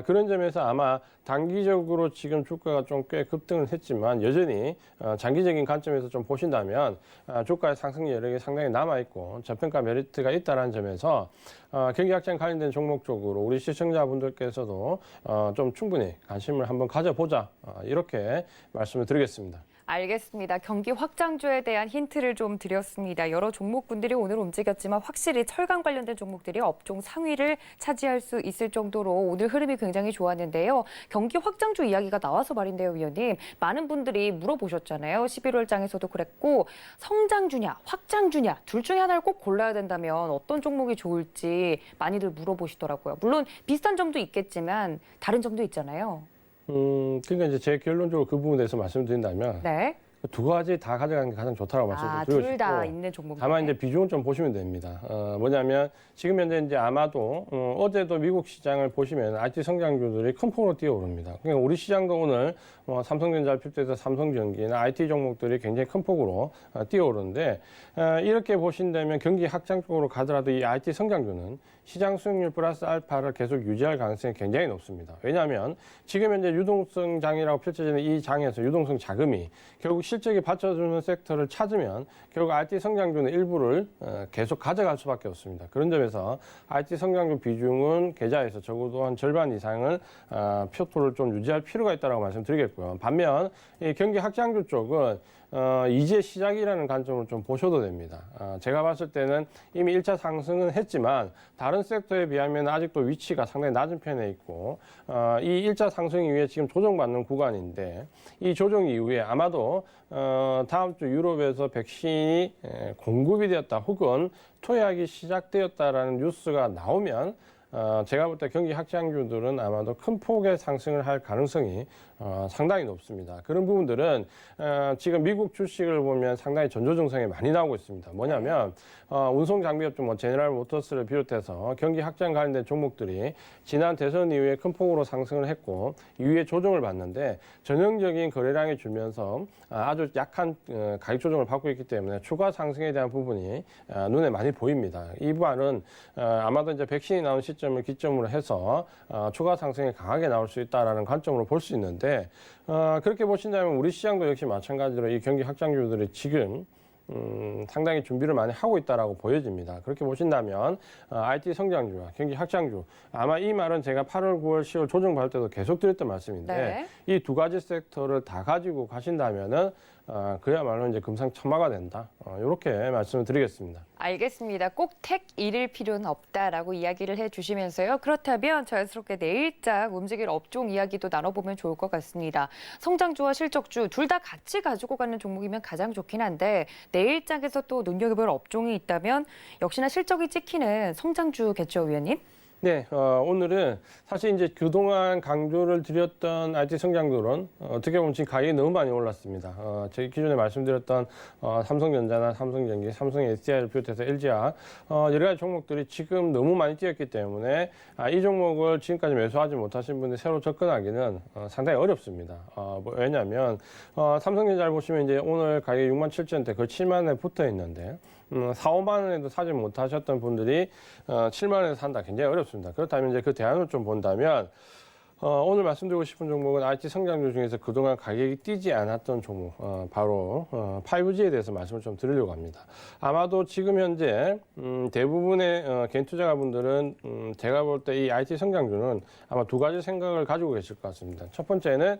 C: 그런 점에서 아마 단기적으로 지금 주가가 좀 꽤 급등을 했지만 여전히 장기적인 관점에서 좀 보신다면 주가의 상승 여력이 상당히 남아있고 저평가 메리트가 있다는 점에서 경기 확장 관련된 종목 쪽으로 우리 시청자분들께서도 좀 충분히 관심을 한번 가져보자 이렇게 말씀을 드리겠습니다.
B: 알겠습니다. 경기 확장주에 대한 힌트를 좀 드렸습니다. 여러 종목군들이 오늘 움직였지만 확실히 철강 관련된 종목들이 업종 상위를 차지할 수 있을 정도로 오늘 흐름이 굉장히 좋았는데요. 경기 확장주 이야기가 나와서 말인데요, 위원님. 많은 분들이 물어보셨잖아요. 11월장에서도 그랬고 성장주냐, 확장주냐 둘 중에 하나를 꼭 골라야 된다면 어떤 종목이 좋을지 많이들 물어보시더라고요. 물론 비슷한 점도 있겠지만 다른 점도 있잖아요.
C: 그러니까 이제 제 결론적으로 그 부분에 대해서 말씀드린다면
B: 네.
C: 두 가지 다 가져가는 게 가장 좋다라고 말씀드리고 싶고
B: 둘 다 있는 종목이네.
C: 다만 이제 비중을 좀 보시면 됩니다. 뭐냐면 지금 현재 이제 아마도 어제도 미국 시장을 보시면 IT 성장주들이 큰 폭으로 뛰어오릅니다. 그러니까 우리 시장도 오늘 삼성전자를 필두해서 삼성전기나 IT 종목들이 굉장히 큰 폭으로 뛰어오르는데 이렇게 보신다면 경기 확장 쪽으로 가더라도 이 IT 성장주는 시장 수익률 플러스 알파를 계속 유지할 가능성이 굉장히 높습니다. 왜냐하면 지금 현재 유동성 장이라고 펼쳐지는 이 장에서 유동성 자금이 결국 실적이 받쳐주는 섹터를 찾으면 결국 IT 성장주는 일부를 계속 가져갈 수밖에 없습니다. 그런 점에서 IT 성장주 비중은 계좌에서 적어도 한 절반 이상을 표토를 좀 유지할 필요가 있다고 말씀드리겠고요. 반면 이 경기 확장주 쪽은 이제 시작이라는 관점으로 좀 보셔도 됩니다. 제가 봤을 때는 이미 1차 상승은 했지만 다른 섹터에 비하면 아직도 위치가 상당히 낮은 편에 있고 이 1차 상승 이후에 지금 조정받는 구간인데 이 조정 이후에 아마도 다음 주 유럽에서 백신이 공급이 되었다 혹은 투약이 시작되었다라는 뉴스가 나오면 제가 볼 때 경기 확장주들은 아마도 큰 폭의 상승을 할 가능성이 상당히 높습니다. 그런 부분들은 지금 미국 주식을 보면 상당히 전조증상이 많이 나오고 있습니다. 뭐냐면 운송장비업종 제너럴 모터스를 비롯해서 경기 확장 관련된 종목들이 지난 대선 이후에 큰 폭으로 상승을 했고 이후에 조정을 받는데 전형적인 거래량이 줄면서 아주 약한 가격 조정을 받고 있기 때문에 추가 상승에 대한 부분이 눈에 많이 보입니다. 이 부분은 아마도 이제 백신이 나온 시점을 기점으로 해서 추가 상승이 강하게 나올 수 있다라는 관점으로 볼 수 있는데 그렇게 보신다면 우리 시장도 역시 마찬가지로 이 경기 확장주들이 지금 상당히 준비를 많이 하고 있다라고 보여집니다. 그렇게 보신다면 IT 성장주와 경기 확장주 아마 이 말은 제가 8월, 9월, 10월 조정받을 때도 계속 드렸던 말씀인데
B: 네.
C: 이 두 가지 섹터를 다 가지고 가신다면은 그야말로 이제 금상첨화가 된다. 이렇게 말씀을 드리겠습니다.
B: 알겠습니다. 꼭 택 잃을 필요는 없다라고 이야기를 해주시면서요. 그렇다면 자연스럽게 내일장 움직일 업종 이야기도 나눠보면 좋을 것 같습니다. 성장주와 실적주 둘 다 같이 가지고 가는 종목이면 가장 좋긴 한데 내일장에서 또 눈여겨볼 업종이 있다면 역시나 실적이 찍히는 성장주겠죠, 위원님?
C: 네, 오늘은 사실 이제 그동안 강조를 드렸던 IT 성장률은 어떻게 보면 지금 가격이 너무 많이 올랐습니다. 저희 기존에 말씀드렸던 삼성전자나 삼성전기, 삼성 SDI를 비롯해서 LG화 여러 가지 종목들이 지금 너무 많이 뛰었기 때문에 이 종목을 지금까지 매수하지 못하신 분들이 새로 접근하기는 상당히 어렵습니다. 왜냐하면 삼성전자를 보시면 이제 오늘 가격이 67,000원대 거의 7만 원에 붙어 있는데 4, 5만 원에도 사지 못하셨던 분들이 7만 원에 산다 굉장히 어렵습니다. 그렇다면 이제 그 대안을 좀 본다면 오늘 말씀드리고 싶은 종목은 IT 성장주 중에서 그동안 가격이 뛰지 않았던 종목 바로 5G에 대해서 말씀을 좀 드리려고 합니다. 아마도 지금 현재 대부분의 개인 투자가분들은 제가 볼 때 이 IT 성장주는 아마 두 가지 생각을 가지고 계실 것 같습니다. 첫 번째는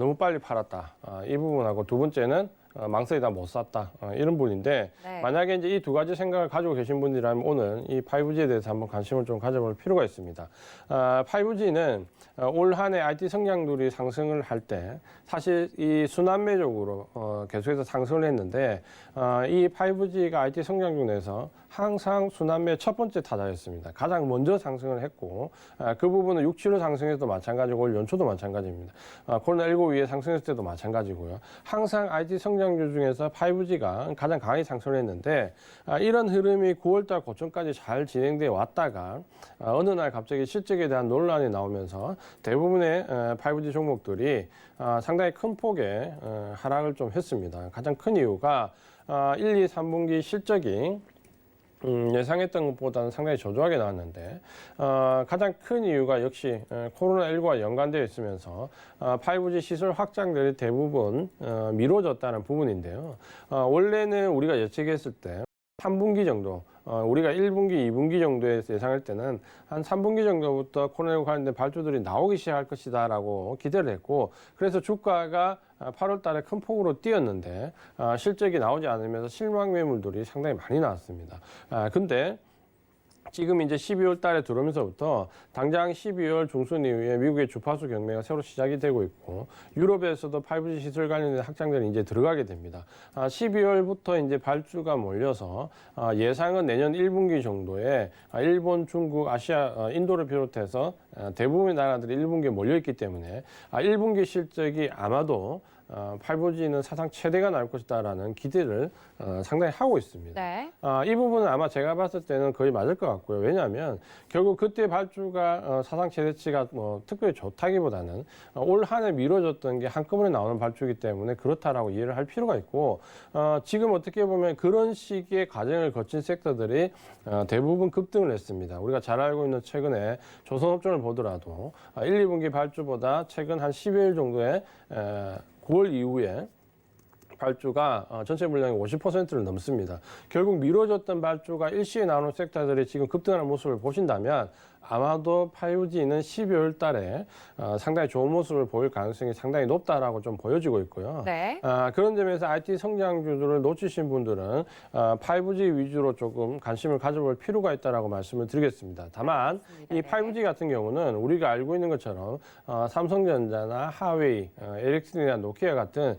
C: 너무 빨리 팔았다. 이 부분하고 두 번째는 망설이 다 못 샀다. 이런 분인데
B: 네.
C: 만약에 이제 이 두 가지 생각을 가지고 계신 분이라면 오늘 이 5G에 대해서 한번 관심을 좀 가져볼 필요가 있습니다. 5G는 올 한 해 IT 성장률이 상승을 할 때 사실 이 순환매적으로 계속해서 상승을 했는데 이 5G가 IT 성장률 내에서 항상 순환매 첫 번째 타자였습니다. 가장 먼저 상승을 했고 그 부분은 6, 7월 상승에서도 마찬가지고 올 연초도 마찬가지입니다. 코로나19 위에 상승했을 때도 마찬가지고요. 항상 IT 성장주 중에서 5G가 가장 강하게 상승을 했는데 이런 흐름이 9월달 고점까지 잘 진행되어 왔다가 어느 날 갑자기 실적에 대한 논란이 나오면서 대부분의 5G 종목들이 상당히 큰 폭의 하락을 좀 했습니다. 가장 큰 이유가 1, 2, 3분기 실적이 예상했던 것보다는 상당히 저조하게 나왔는데 가장 큰 이유가 역시 코로나19와 연관되어 있으면서 5G 시설 확장들이 대부분 미뤄졌다는 부분인데요. 원래는 우리가 예측했을 때 3분기 정도, 우리가 1분기, 2분기 정도에 예상할 때는 한 3분기 정도부터 코로나19 관련된 발주들이 나오기 시작할 것이다라고 기대를 했고, 그래서 주가가 8월 달에 큰 폭으로 뛰었는데, 실적이 나오지 않으면서 실망 매물들이 상당히 많이 나왔습니다. 근데 지금 이제 12월 달에 들어오면서부터 당장 12월 중순 이후에 미국의 주파수 경매가 새로 시작이 되고 있고 유럽에서도 5G 시설 관련된 확장들이 이제 들어가게 됩니다. 12월부터 이제 발주가 몰려서 예상은 내년 1분기 정도에 일본, 중국, 아시아, 인도를 비롯해서 대부분의 나라들이 1분기에 몰려 있기 때문에 1분기 실적이 아마도 5G는 사상 최대가 나올 것이다라는 기대를 상당히 하고 있습니다.
B: 네.
C: 이 부분은 아마 제가 봤을 때는 거의 맞을 것 같고요. 왜냐하면 결국 그때 발주가 사상 최대치가 특별히 좋다기보다는 올 한 해 미뤄졌던 게 한꺼번에 나오는 발주이기 때문에 그렇다라고 이해를 할 필요가 있고 지금 어떻게 보면 그런 식의 과정을 거친 섹터들이 대부분 급등을 했습니다. 우리가 잘 알고 있는 최근에 조선업종을 보더라도 1, 2분기 발주보다 최근 한 10여일 정도에 9월 이후에 발주가 전체 물량의 50%를 넘습니다. 결국 미뤄졌던 발주가 일시에 나오는 섹터들이 지금 급등하는 모습을 보신다면 아마도 5G는 12월 달에 상당히 좋은 모습을 보일 가능성이 상당히 높다라고 좀 보여지고 있고요.
B: 네.
C: 그런 점에서 IT 성장주들을 놓치신 분들은 5G 위주로 조금 관심을 가져볼 필요가 있다라고 말씀을 드리겠습니다. 다만 이 5G 같은 경우는 우리가 알고 있는 것처럼 삼성전자나 하웨이, 에릭슨이나 노키아 같은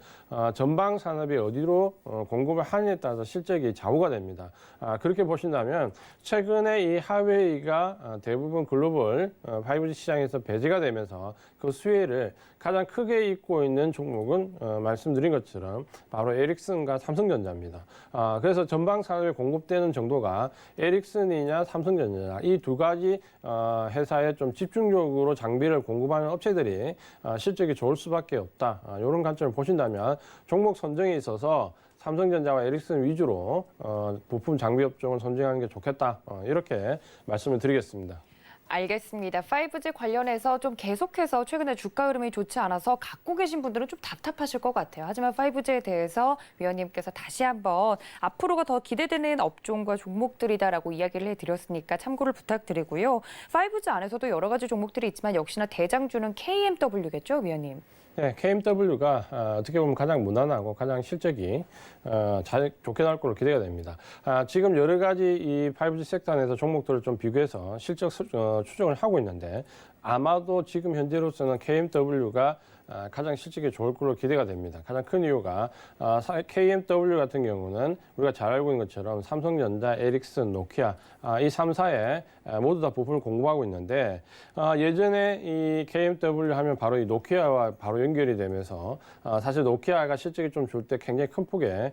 C: 전방 산업이 어디로 공급을 하느냐에 따라서 실적이 좌우가 됩니다. 그렇게 보신다면 최근에 이 하웨이가 대부분 글로벌 5G 시장에서 배제가 되면서 그 수혜를 가장 크게 입고 있는 종목은 말씀드린 것처럼 바로 에릭슨과 삼성전자입니다. 그래서 전방 산업에 공급되는 정도가 에릭슨이냐 삼성전자냐 이 두 가지 회사에 좀 집중적으로 장비를 공급하는 업체들이 실적이 좋을 수밖에 없다. 이런 관점을 보신다면 종목 선정에 있어서 삼성전자와 에릭슨 위주로 부품 장비 업종을 선정하는 게 좋겠다. 이렇게 말씀을 드리겠습니다.
B: 알겠습니다. 5G 관련해서 좀 계속해서 최근에 주가 흐름이 좋지 않아서 갖고 계신 분들은 좀 답답하실 것 같아요. 하지만 5G에 대해서 위원님께서 다시 한번 앞으로가 더 기대되는 업종과 종목들이다라고 이야기를 해드렸으니까 참고를 부탁드리고요. 5G 안에서도 여러 가지 종목들이 있지만 역시나 대장주는 KMW겠죠, 위원님?
C: 네, KMW가 어떻게 보면 가장 무난하고 가장 실적이 좋게 나올 걸로 기대가 됩니다. 지금 여러 가지 이 5G 섹터 안에서 종목들을 좀 비교해서 실적 추정을 하고 있는데 아마도 지금 현재로서는 KMW가 가장 실적이 좋을 걸로 기대가 됩니다. 가장 큰 이유가 KMW 같은 경우는 우리가 잘 알고 있는 것처럼 삼성전자, 에릭슨, 노키아 이 3사에 모두 다 부품을 공급하고 있는데 예전에 이 KMW 하면 바로 이 노키아와 바로 연결이 되면서 사실 노키아가 실적이 좀 줄 때 굉장히 큰 폭의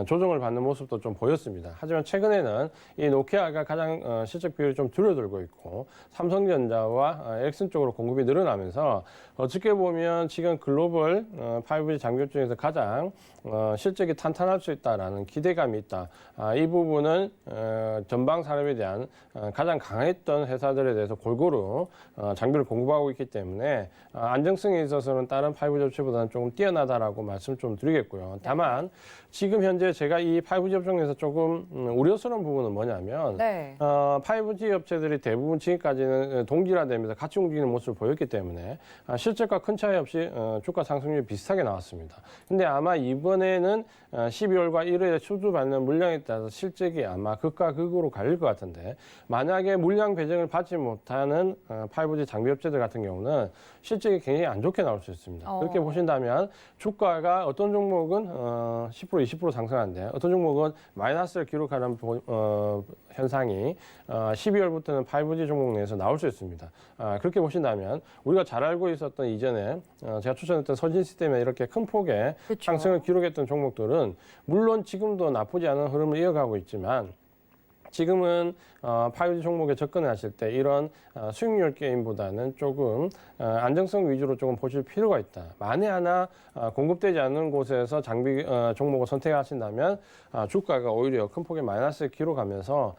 C: 조정을 받는 모습도 좀 보였습니다. 하지만 최근에는 이 노키아가 가장 실적 비율이 좀 줄어들고 있고 삼성전자와 에릭슨 쪽으로 공급이 늘어나면서 어떻게 보면 지금 글로벌 5G 장비업 중에서 가장 실적이 탄탄할 수 있다라는 기대감이 있다. 이 부분은 전방 산업에 대한 가장 강했던 회사들에 대해서 골고루 장비를 공급하고 있기 때문에 안정성에 있어서는 다른 5G 업체보다는 조금 뛰어나다라고 말씀 좀 드리겠고요. 다만 지금 현재 제가 이 5G 업종에서 조금 우려스러운 부분은 뭐냐면 5G 업체들이 대부분 지금까지는 동질화되면서 같이 움직이는 모습을 보였기 때문에 실적과 큰 차이 없이 주가 상승률이 비슷하게 나왔습니다. 근데 아마 이번에는 12월과 1월에 수주받는 물량에 따라서 실적이 아마 극과 극으로 갈릴 것 같은데 만약에 물량 배정을 받지 못하는 5G 장비 업체들 같은 경우는 실적이 굉장히 안 좋게 나올 수 있습니다. 그렇게 보신다면 주가가 어떤 종목은 10%, 20% 상승하는데 어떤 종목은 마이너스를 기록하는 현상이 12월부터는 5G 종목 내에서 나올 수 있습니다. 그렇게 보신다면 우리가 잘 알고 있었던 이전에 제가 추천했던 서진시스템에 이렇게 큰 폭의 상승을 기록했던 종목들은 물론 지금도 나쁘지 않은 흐름을 이어가고 있지만 지금은 5G 종목에 접근하실 때 이런 수익률 게임보다는 조금 안정성 위주로 조금 보실 필요가 있다. 만에 하나 공급되지 않는 곳에서 장비 종목을 선택하신다면 주가가 오히려 큰 폭의 마이너스를 기록하면서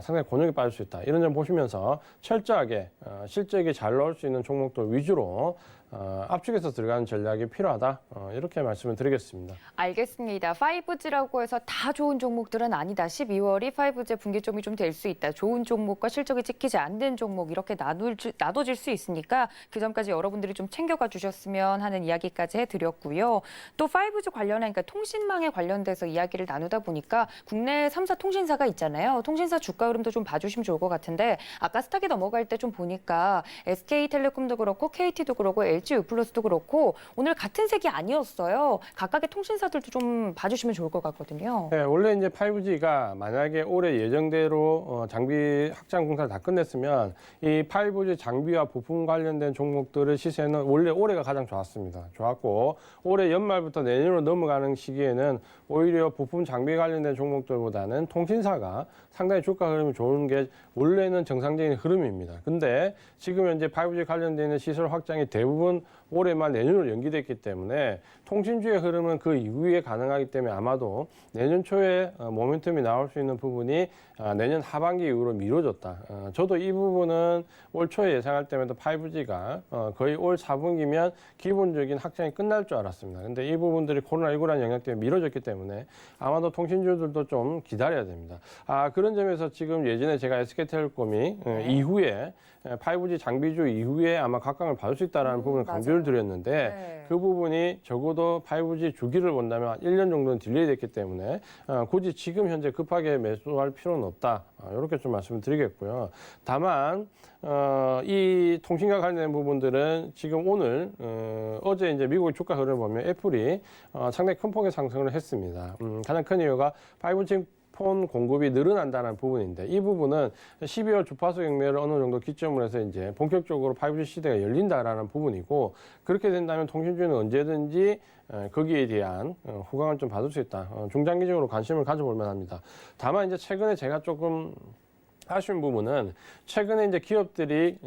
C: 상당히 곤욕에 빠질 수 있다. 이런 점 보시면서 철저하게 실적이 잘 나올 수 있는 종목들 위주로 압축해서 들어가는 전략이 필요하다. 이렇게 말씀을 드리겠습니다.
B: 알겠습니다. 5G라고 해서 다 좋은 종목들은 아니다. 12월이 5G 분기점이 좀 될 수 있다. 좋은 종목과 실적이 찍히지 않는 종목 이렇게 나눠질 수 있으니까 그 점까지 여러분들이 좀 챙겨가 주셨으면 하는 이야기까지 해드렸고요. 또 5G 관련한 그러니까 통신망에 관련돼서 이야기를 나누다 보니까 국내 3사 통신사가 있잖아요. 통신사 주가 흐름도 좀 봐주시면 좋을 것 같은데 아까 스탁에 넘어갈 때 좀 보니까 SK텔레콤도 그렇고 KT도 그렇고 LG유플러스도 그렇고 오늘 같은 색이 아니었어요. 각각의 통신사들도 좀 봐주시면 좋을 것 같거든요.
C: 네, 원래 이제 5G가 만약에 올해 예정대로 장비 확장 공사를 다 끝냈으면 이 5G 장비와 부품 관련된 종목들의 시세는 원래 올해가 가장 좋았습니다. 좋았고 올해 연말부터 내년으로 넘어가는 시기에는 오히려 부품 장비 관련된 종목들보다는 통신사가 상당히 주가 흐름이 좋은 게 원래는 정상적인 흐름입니다. 근데 지금 현재 5G 관련된 시설 확장이 대부분 올해 말 내년으로 연기됐기 때문에 통신주의 흐름은 그 이후에 가능하기 때문에 아마도 내년 초에 모멘텀이 나올 수 있는 부분이 내년 하반기 이후로 미뤄졌다. 저도 이 부분은 올 초에 예상할 때마다 5G가 거의 올 4분기면 기본적인 확장이 끝날 줄 알았습니다. 근데 이 부분들이 코로나19라는 영향 때문에 미뤄졌기 때문에 아마도 통신주들도 좀 기다려야 됩니다. 그런 점에서 지금 예전에 제가 SK텔레콤이 이후에 5G 장비주 이후에 아마 각광을 받을 수 있다는 부분을 강조를 드렸는데 그 부분이 적어도 5G 주기를 본다면 1년 정도는 딜레이 됐기 때문에 굳이 지금 현재 급하게 매수할 필요는 없다. 이렇게 좀 말씀을 드리겠고요. 다만 이 통신과 관련된 부분들은 지금 오늘 어제 이제 미국의 주가 흐름을 보면 애플이 상당히 큰 폭의 상승을 했습니다. 가장 큰 이유가 5G 폰 공급이 늘어난다는 부분인데 이 부분은 12월 주파수 경매를 어느 정도 기점으로 해서 이제 본격적으로 5G 시대가 열린다라는 부분이고 그렇게 된다면 통신주는 언제든지 거기에 대한 호강을 좀 받을 수 있다. 중장기적으로 관심을 가져볼 만합니다. 다만 이제 최근에 제가 조금 아쉬운 부분은 최근에 이제 기업들이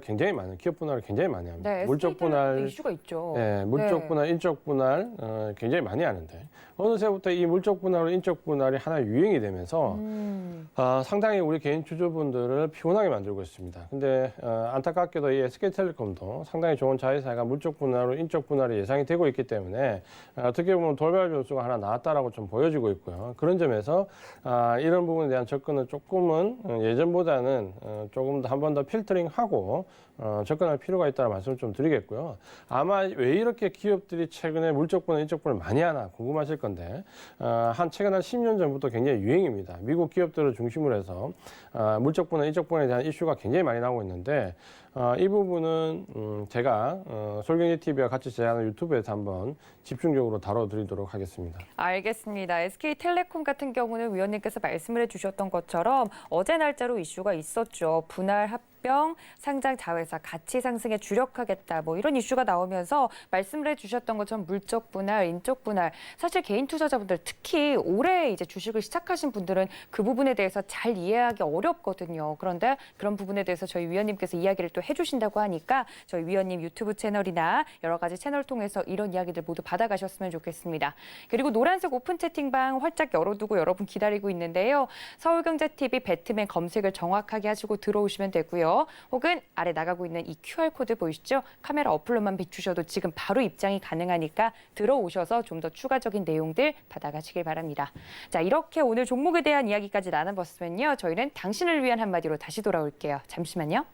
C: 굉장히 많은 기업 분할을 굉장히 많이 합니다.
B: 네,
C: 물적 분할
B: 이슈가 있죠.
C: 네, 물적 분할, 인적 분할 굉장히 많이 하는데 어느새부터 이 물적 분할과 인적 분할이 하나의 유행이 되면서 상당히 우리 개인 주주분들을 피곤하게 만들고 있습니다. 근데 안타깝게도 이 SK텔레콤도 상당히 좋은 자회사가 물적 분할로 인적 분할이 예상이 되고 있기 때문에 어떻게 보면 돌발 변수가 하나 나왔다라고 좀 보여지고 있고요. 그런 점에서 이런 부분에 대한 접근은 조금은 예전보다는 조금 더 한 번 더 필터링하고 접근할 필요가 있다는 말씀을 좀 드리겠고요. 아마 왜 이렇게 기업들이 최근에 물적 분할, 인적 분할 많이 하나 궁금하실 건데 최근 한 10년 전부터 굉장히 유행입니다. 미국 기업들을 중심으로 해서 물적 분할, 인적 분할에 대한 이슈가 굉장히 많이 나오고 있는데 이 부분은 제가 솔경제TV와 같이 제작하는 유튜브에서 한번 집중적으로 다뤄드리도록 하겠습니다.
B: 알겠습니다. SK텔레콤 같은 경우는 위원님께서 말씀을 해주셨던 것처럼 어제 날짜로 이슈가 있었죠. 분할 합병, 상장 자회사 가치 상승에 주력하겠다. 뭐 이런 이슈가 나오면서 말씀을 해주셨던 것처럼 물적 분할, 인적 분할. 사실 개인 투자자분들 특히 올해 이제 주식을 시작하신 분들은 그 부분에 대해서 잘 이해하기 어렵거든요. 그런데 그런 부분에 대해서 저희 위원님께서 이야기를 또 해주신다고 하니까 저희 위원님 유튜브 채널이나 여러 가지 채널 통해서 이런 이야기들 모두 받아가셨으면 좋겠습니다. 그리고 노란색 오픈 채팅방 활짝 열어두고 여러분 기다리고 있는데요. 서울경제TV 배트맨 검색을 정확하게 하시고 들어오시면 되고요. 혹은 아래 나가고 있는 이 QR코드 보이시죠? 카메라 어플로만 비추셔도 지금 바로 입장이 가능하니까 들어오셔서 좀 더 추가적인 내용들 받아가시길 바랍니다. 자, 이렇게 오늘 종목에 대한 이야기까지 나눠봤으면요. 저희는 당신을 위한 한마디로 다시 돌아올게요. 잠시만요.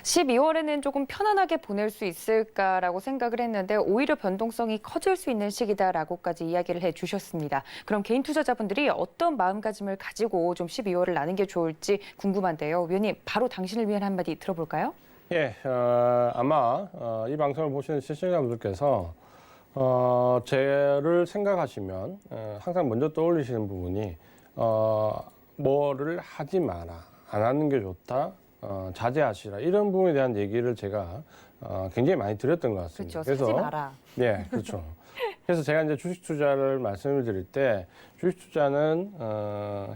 B: 12월에는 조금 편안하게 보낼 수 있을까라고 생각을 했는데 오히려 변동성이 커질 수 있는 시기다라고까지 이야기를 해주셨습니다. 그럼 개인 투자자분들이 어떤 마음가짐을 가지고 좀 12월을 나는 게 좋을지 궁금한데요. 위원님, 바로 당신을 위한 한마디 들어볼까요?
C: 예, 아마 이 방송을 보시는 시청자분들께서 저를 생각하시면 항상 먼저 떠올리시는 부분이 뭐를 하지 마라, 안 하는 게 좋다, 자제하시라 이런 부분에 대한 얘기를 제가 굉장히 많이 드렸던 것 같습니다.
B: 그렇죠. 사지 마라.
C: 네, 그렇죠. 그래서 제가 이제 주식 투자를 말씀을 드릴 때 주식 투자는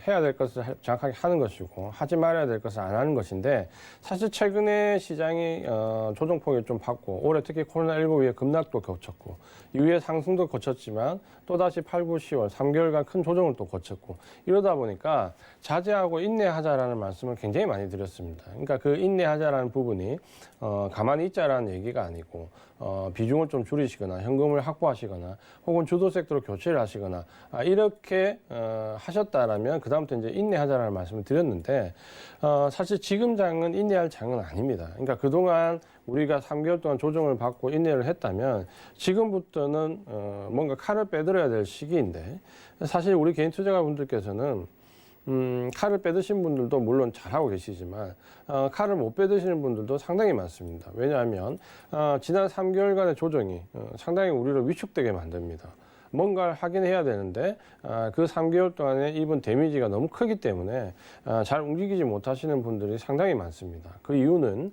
C: 해야 될 것을 정확하게 하는 것이고 하지 말아야 될 것을 안 하는 것인데 사실 최근에 시장이 조정폭이 좀 받고 올해 특히 코로나19 이후에 급락도 거쳤고 이후에 상승도 거쳤지만 또다시 8, 9, 10월 3개월간 큰 조정을 또 거쳤고 이러다 보니까 자제하고 인내하자라는 말씀을 굉장히 많이 드렸습니다. 그러니까 그 인내하자라는 부분이 가만히 있자라는 얘기가 아니고 비중을 좀 줄이시거나 현금을 확보하시거나 혹은 주도 섹터로 교체를 하시거나 이렇게 하셨다라면 그다음부터 이제 인내하자라는 말씀을 드렸는데 사실 지금 장은 인내할 장은 아닙니다. 그러니까 그동안 우리가 3개월 동안 조정을 받고 인내를 했다면 지금부터는 뭔가 칼을 빼들어야 될 시기인데 사실 우리 개인 투자가분들께서는 칼을 빼드신 분들도 물론 잘하고 계시지만 칼을 못 빼드시는 분들도 상당히 많습니다. 왜냐하면 지난 3개월간의 조정이 상당히 우리를 위축되게 만듭니다. 뭔가를 하긴 해야 되는데 그 3개월 동안에 입은 데미지가 너무 크기 때문에 잘 움직이지 못하시는 분들이 상당히 많습니다. 그 이유는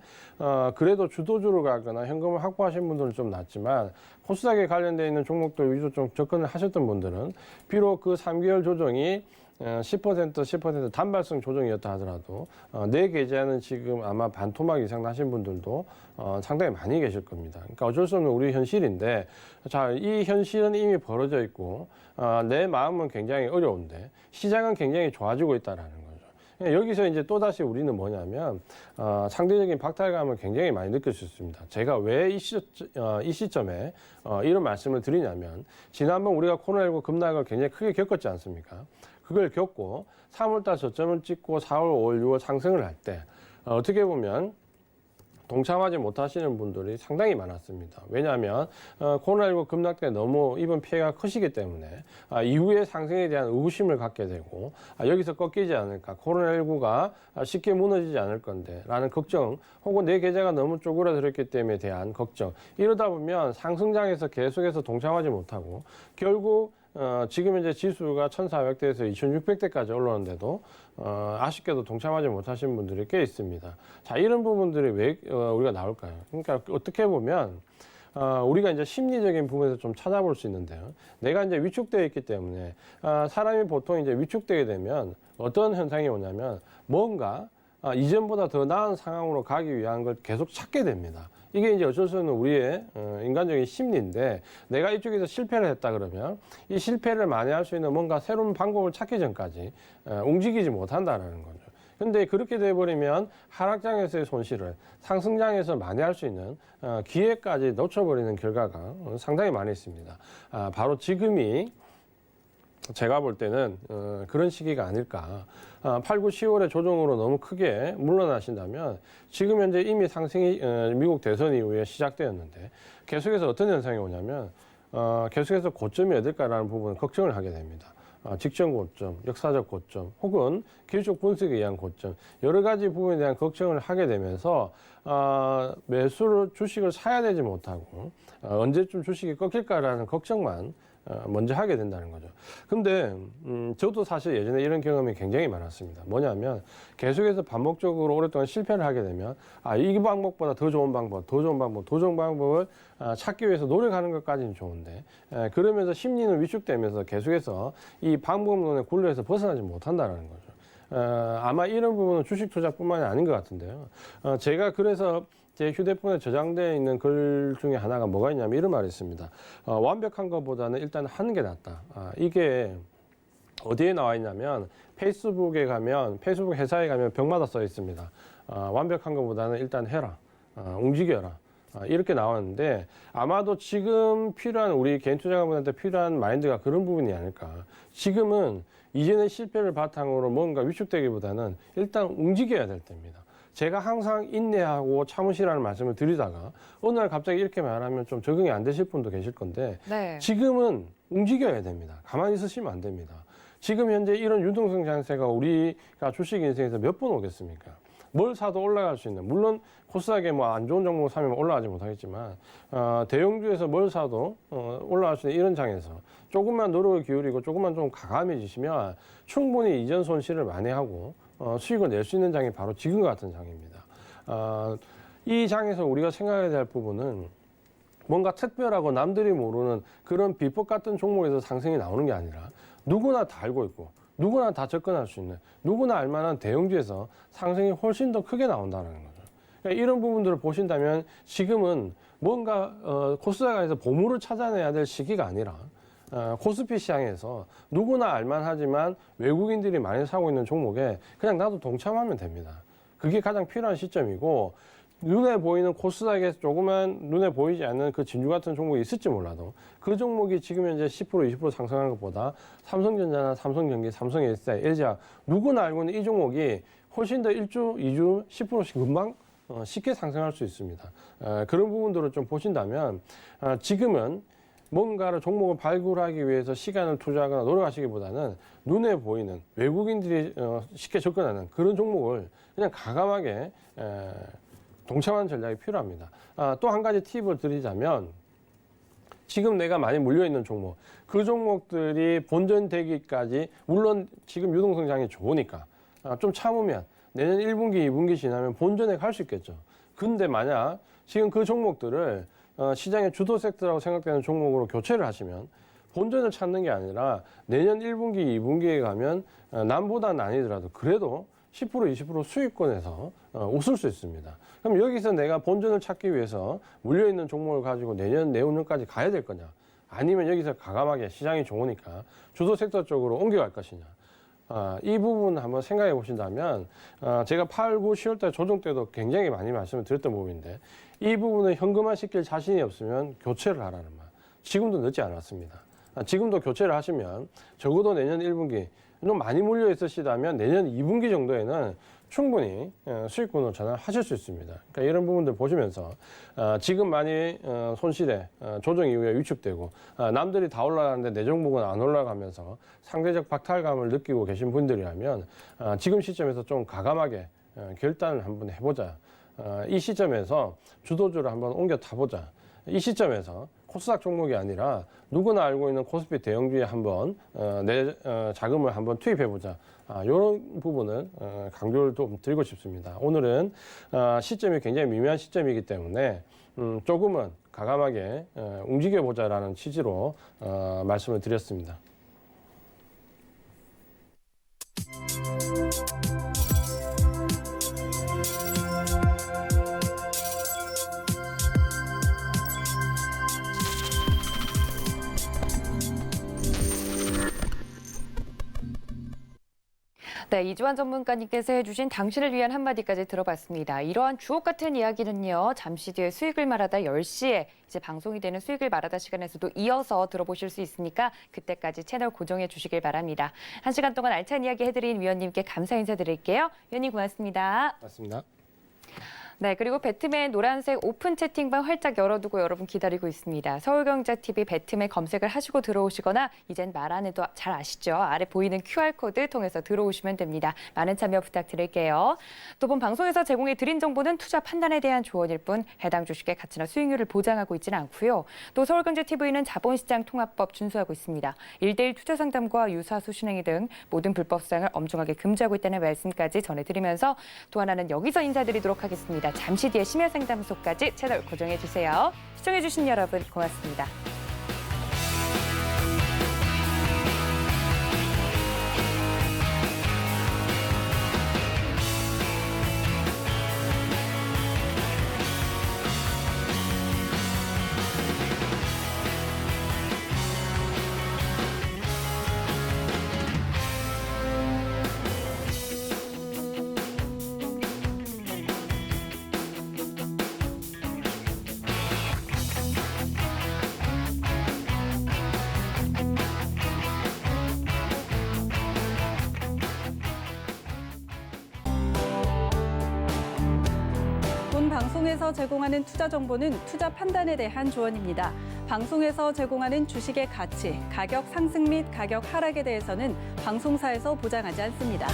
C: 그래도 주도주로 가거나 현금을 확보하신 분들은 좀 낫지만 코스닥에 관련되어 있는 종목들 위주로 좀 접근을 하셨던 분들은 비록 그 3개월 조정이 10% 단발성 조정이었다 하더라도 내 계좌는 지금 아마 반토막 이상 나신 분들도 상당히 많이 계실 겁니다. 그러니까 어쩔 수 없는 우리 현실인데 자, 이 현실은 이미 벌어져 있고 내 마음은 굉장히 어려운데 시장은 굉장히 좋아지고 있다라는 거죠. 여기서 이제 또다시 우리는 뭐냐면 상대적인 박탈감을 굉장히 많이 느낄 수 있습니다. 제가 왜 이 시점에 이런 말씀을 드리냐면 지난번 우리가 코로나19 급락을 굉장히 크게 겪었지 않습니까? 그걸 겪고 3월달 저점을 찍고 4월, 5월, 6월 상승을 할 때 어떻게 보면 동참하지 못하시는 분들이 상당히 많았습니다. 왜냐하면 코로나19 급락 때 너무 입은 피해가 크시기 때문에 이후의 상승에 대한 의구심을 갖게 되고 여기서 꺾이지 않을까, 코로나19가 쉽게 무너지지 않을 건데 라는 걱정 혹은 내 계좌가 너무 쪼그라들었기 때문에 대한 걱정 이러다 보면 상승장에서 계속해서 동참하지 못하고 결국 지금 이제 지수가 1,400대에서 2,600대까지 올라오는데도 아쉽게도 동참하지 못하신 분들이 꽤 있습니다. 자, 이런 부분들이 왜 우리가 나올까요? 그러니까 어떻게 보면 우리가 이제 심리적인 부분에서 좀 찾아볼 수 있는데요. 내가 이제 위축되어 있기 때문에 사람이 보통 이제 위축되게 되면 어떤 현상이 오냐면 뭔가 이전보다 더 나은 상황으로 가기 위한 걸 계속 찾게 됩니다. 이게 이제 어쩔 수 없는 우리의 인간적인 심리인데 내가 이쪽에서 실패를 했다 그러면 이 실패를 만회할 수 있는 뭔가 새로운 방법을 찾기 전까지 움직이지 못한다는 거죠. 근데 그렇게 돼버리면 하락장에서의 손실을 상승장에서 만회할 수 있는 기회까지 놓쳐버리는 결과가 상당히 많이 있습니다. 바로 지금이 제가 볼 때는 그런 시기가 아닐까. 8, 9, 10월에 조정으로 너무 크게 물러나신다면 지금 현재 이미 상승이 미국 대선 이후에 시작되었는데 계속해서 어떤 현상이 오냐면 계속해서 고점이 어딜까라는 부분을 걱정을 하게 됩니다. 직전 고점, 역사적 고점, 혹은 기술적 분석에 의한 고점, 여러 가지 부분에 대한 걱정을 하게 되면서 매수를 주식을 사야 되지 못하고 언제쯤 주식이 꺾일까라는 걱정만 먼저 하게 된다는 거죠. 근데 저도 사실 예전에 이런 경험이 굉장히 많았습니다. 뭐냐면 계속해서 반복적으로 오랫동안 실패를 하게 되면 이 방법보다 더 좋은 방법, 더 좋은 방법, 더 좋은 방법을 찾기 위해서 노력하는 것까지는 좋은데 그러면서 심리는 위축되면서 계속해서 이 방법론의 굴레에서 벗어나지 못한다는 거죠. 아마 이런 부분은 주식 투자뿐만이 아닌 것 같은데요. 제가 그래서 제 휴대폰에 저장되어 있는 글 중에 하나가 뭐가 있냐면 이런 말이 있습니다. 완벽한 것보다는 일단 하는 게 낫다. 이게 어디에 나와 있냐면 페이스북 회사에 가면 벽마다 써 있습니다. 완벽한 것보다는 일단 해라. 움직여라. 이렇게 나왔는데 아마도 지금 필요한 우리 개인 투자자분한테 필요한 마인드가 그런 부분이 아닐까. 지금은 이전의 실패를 바탕으로 뭔가 위축되기보다는 일단 움직여야 될 때입니다. 제가 항상 인내하고 참으시라는 말씀을 드리다가 어느 날 갑자기 이렇게 말하면 좀 적응이 안 되실 분도 계실 건데
B: 네.
C: 지금은 움직여야 됩니다. 가만히 있으시면 안 됩니다. 지금 현재 이런 유동성 장세가 우리가 주식 인생에서 몇 번 오겠습니까? 뭘 사도 올라갈 수 있는, 물론 코스닥에 뭐 안 좋은 종목 사면 올라가지 못하겠지만 대형주에서 뭘 사도 올라갈 수 있는 이런 장에서 조금만 노력을 기울이고 조금만 좀 가감해지시면 충분히 이전 손실을 만회하고 수익을 낼 수 있는 장이 바로 지금 같은 장입니다. 이 장에서 우리가 생각해야 될 부분은 뭔가 특별하고 남들이 모르는 그런 비법 같은 종목에서 상승이 나오는 게 아니라 누구나 다 알고 있고 누구나 다 접근할 수 있는 누구나 알만한 대형주에서 상승이 훨씬 더 크게 나온다는 거죠. 그러니까 이런 부분들을 보신다면 지금은 뭔가 코스닥에서 보물을 찾아내야 될 시기가 아니라 코스피 시장에서 누구나 알만하지만 외국인들이 많이 사고 있는 종목에 그냥 나도 동참하면 됩니다. 그게 가장 필요한 시점이고 눈에 보이는 코스닥에서 조그만 눈에 보이지 않는 그 진주 같은 종목이 있을지 몰라도 그 종목이 지금 현재 10% 20% 상승하는 것보다 삼성전자나 삼성전기, 삼성SDI, LG화 누구나 알고 있는 이 종목이 훨씬 더 1주, 2주, 10%씩 금방 쉽게 상승할 수 있습니다. 그런 부분들을 좀 보신다면 지금은 뭔가를 종목을 발굴하기 위해서 시간을 투자하거나 노력하시기보다는 눈에 보이는 외국인들이 쉽게 접근하는 그런 종목을 그냥 과감하게 동참하는 전략이 필요합니다. 또 한 가지 팁을 드리자면 지금 내가 많이 물려있는 종목, 그 종목들이 본전되기까지 물론 지금 유동성장이 좋으니까 좀 참으면 내년 1분기, 2분기 지나면 본전에 갈 수 있겠죠. 근데 만약 지금 그 종목들을 시장의 주도 섹터라고 생각되는 종목으로 교체를 하시면 본전을 찾는 게 아니라 내년 1분기, 2분기에 가면 남보다는 아니더라도 그래도 10%, 20% 수익권에서 웃을 수 있습니다. 그럼 여기서 내가 본전을 찾기 위해서 물려있는 종목을 가지고 내년, 내후년까지 가야 될 거냐? 아니면 여기서 과감하게 시장이 좋으니까 주도 섹터 쪽으로 옮겨갈 것이냐? 이 부분 한번 생각해 보신다면 제가 8, 9, 10월 달 조정 때도 굉장히 많이 말씀을 드렸던 부분인데 이 부분을 현금화 시킬 자신이 없으면 교체를 하라는 말. 지금도 늦지 않았습니다. 지금도 교체를 하시면 적어도 내년 1분기 좀 많이 물려 있으시다면 내년 2분기 정도에는 충분히 수익권으로 전환하실 수 있습니다. 그러니까 이런 부분들 보시면서 지금 많이 손실에 조정 이후에 위축되고 남들이 다 올라가는데 내 종목은 안 올라가면서 상대적 박탈감을 느끼고 계신 분들이라면 지금 시점에서 좀 과감하게 결단을 한번 해보자. 이 시점에서 주도주를 한번 옮겨 타보자. 이 시점에서 코스닥 종목이 아니라 누구나 알고 있는 코스피 대형주에 한번 내 자금을 한번 투입해보자. 이런 부분을 강조를 좀 드리고 싶습니다. 오늘은 시점이 굉장히 미묘한 시점이기 때문에 조금은 과감하게 움직여보자라는 취지로 말씀을 드렸습니다.
B: 네, 이주환 전문가님께서 해주신 당신을 위한 한마디까지 들어봤습니다. 이러한 주옥 같은 이야기는요. 잠시 뒤에 수익을 말하다 10시에 이제 방송이 되는 수익을 말하다 시간에서도 이어서 들어보실 수 있으니까 그때까지 채널 고정해 주시길 바랍니다. 1시간 동안 알찬 이야기 해드린 위원님께 감사 인사드릴게요. 위원님 고맙습니다.
C: 맞습니다.
B: 네, 그리고 배트맨 노란색 오픈 채팅방 활짝 열어두고 여러분 기다리고 있습니다. 서울경제TV 배트맨 검색을 하시고 들어오시거나 이젠 말 안 해도 잘 아시죠? 아래 보이는 QR코드 통해서 들어오시면 됩니다. 많은 참여 부탁드릴게요. 또 본 방송에서 제공해 드린 정보는 투자 판단에 대한 조언일 뿐 해당 주식의 가치나 수익률을 보장하고 있지는 않고요. 또 서울경제TV는 자본시장 통합법 준수하고 있습니다. 1:1 투자 상담과 유사 수신행위 등 모든 불법 사항을 엄중하게 금지하고 있다는 말씀까지 전해드리면서 또 하나는 여기서 인사드리도록 하겠습니다. 잠시 뒤에 심야상담소까지 채널 고정해주세요. 시청해주신 여러분 고맙습니다.
A: 본 방송에서 제공하는 투자 정보는 투자 판단에 대한 조언입니다. 방송에서 제공하는 주식의 가치, 가격 상승 및 가격 하락에 대해서는 방송사에서 보장하지 않습니다.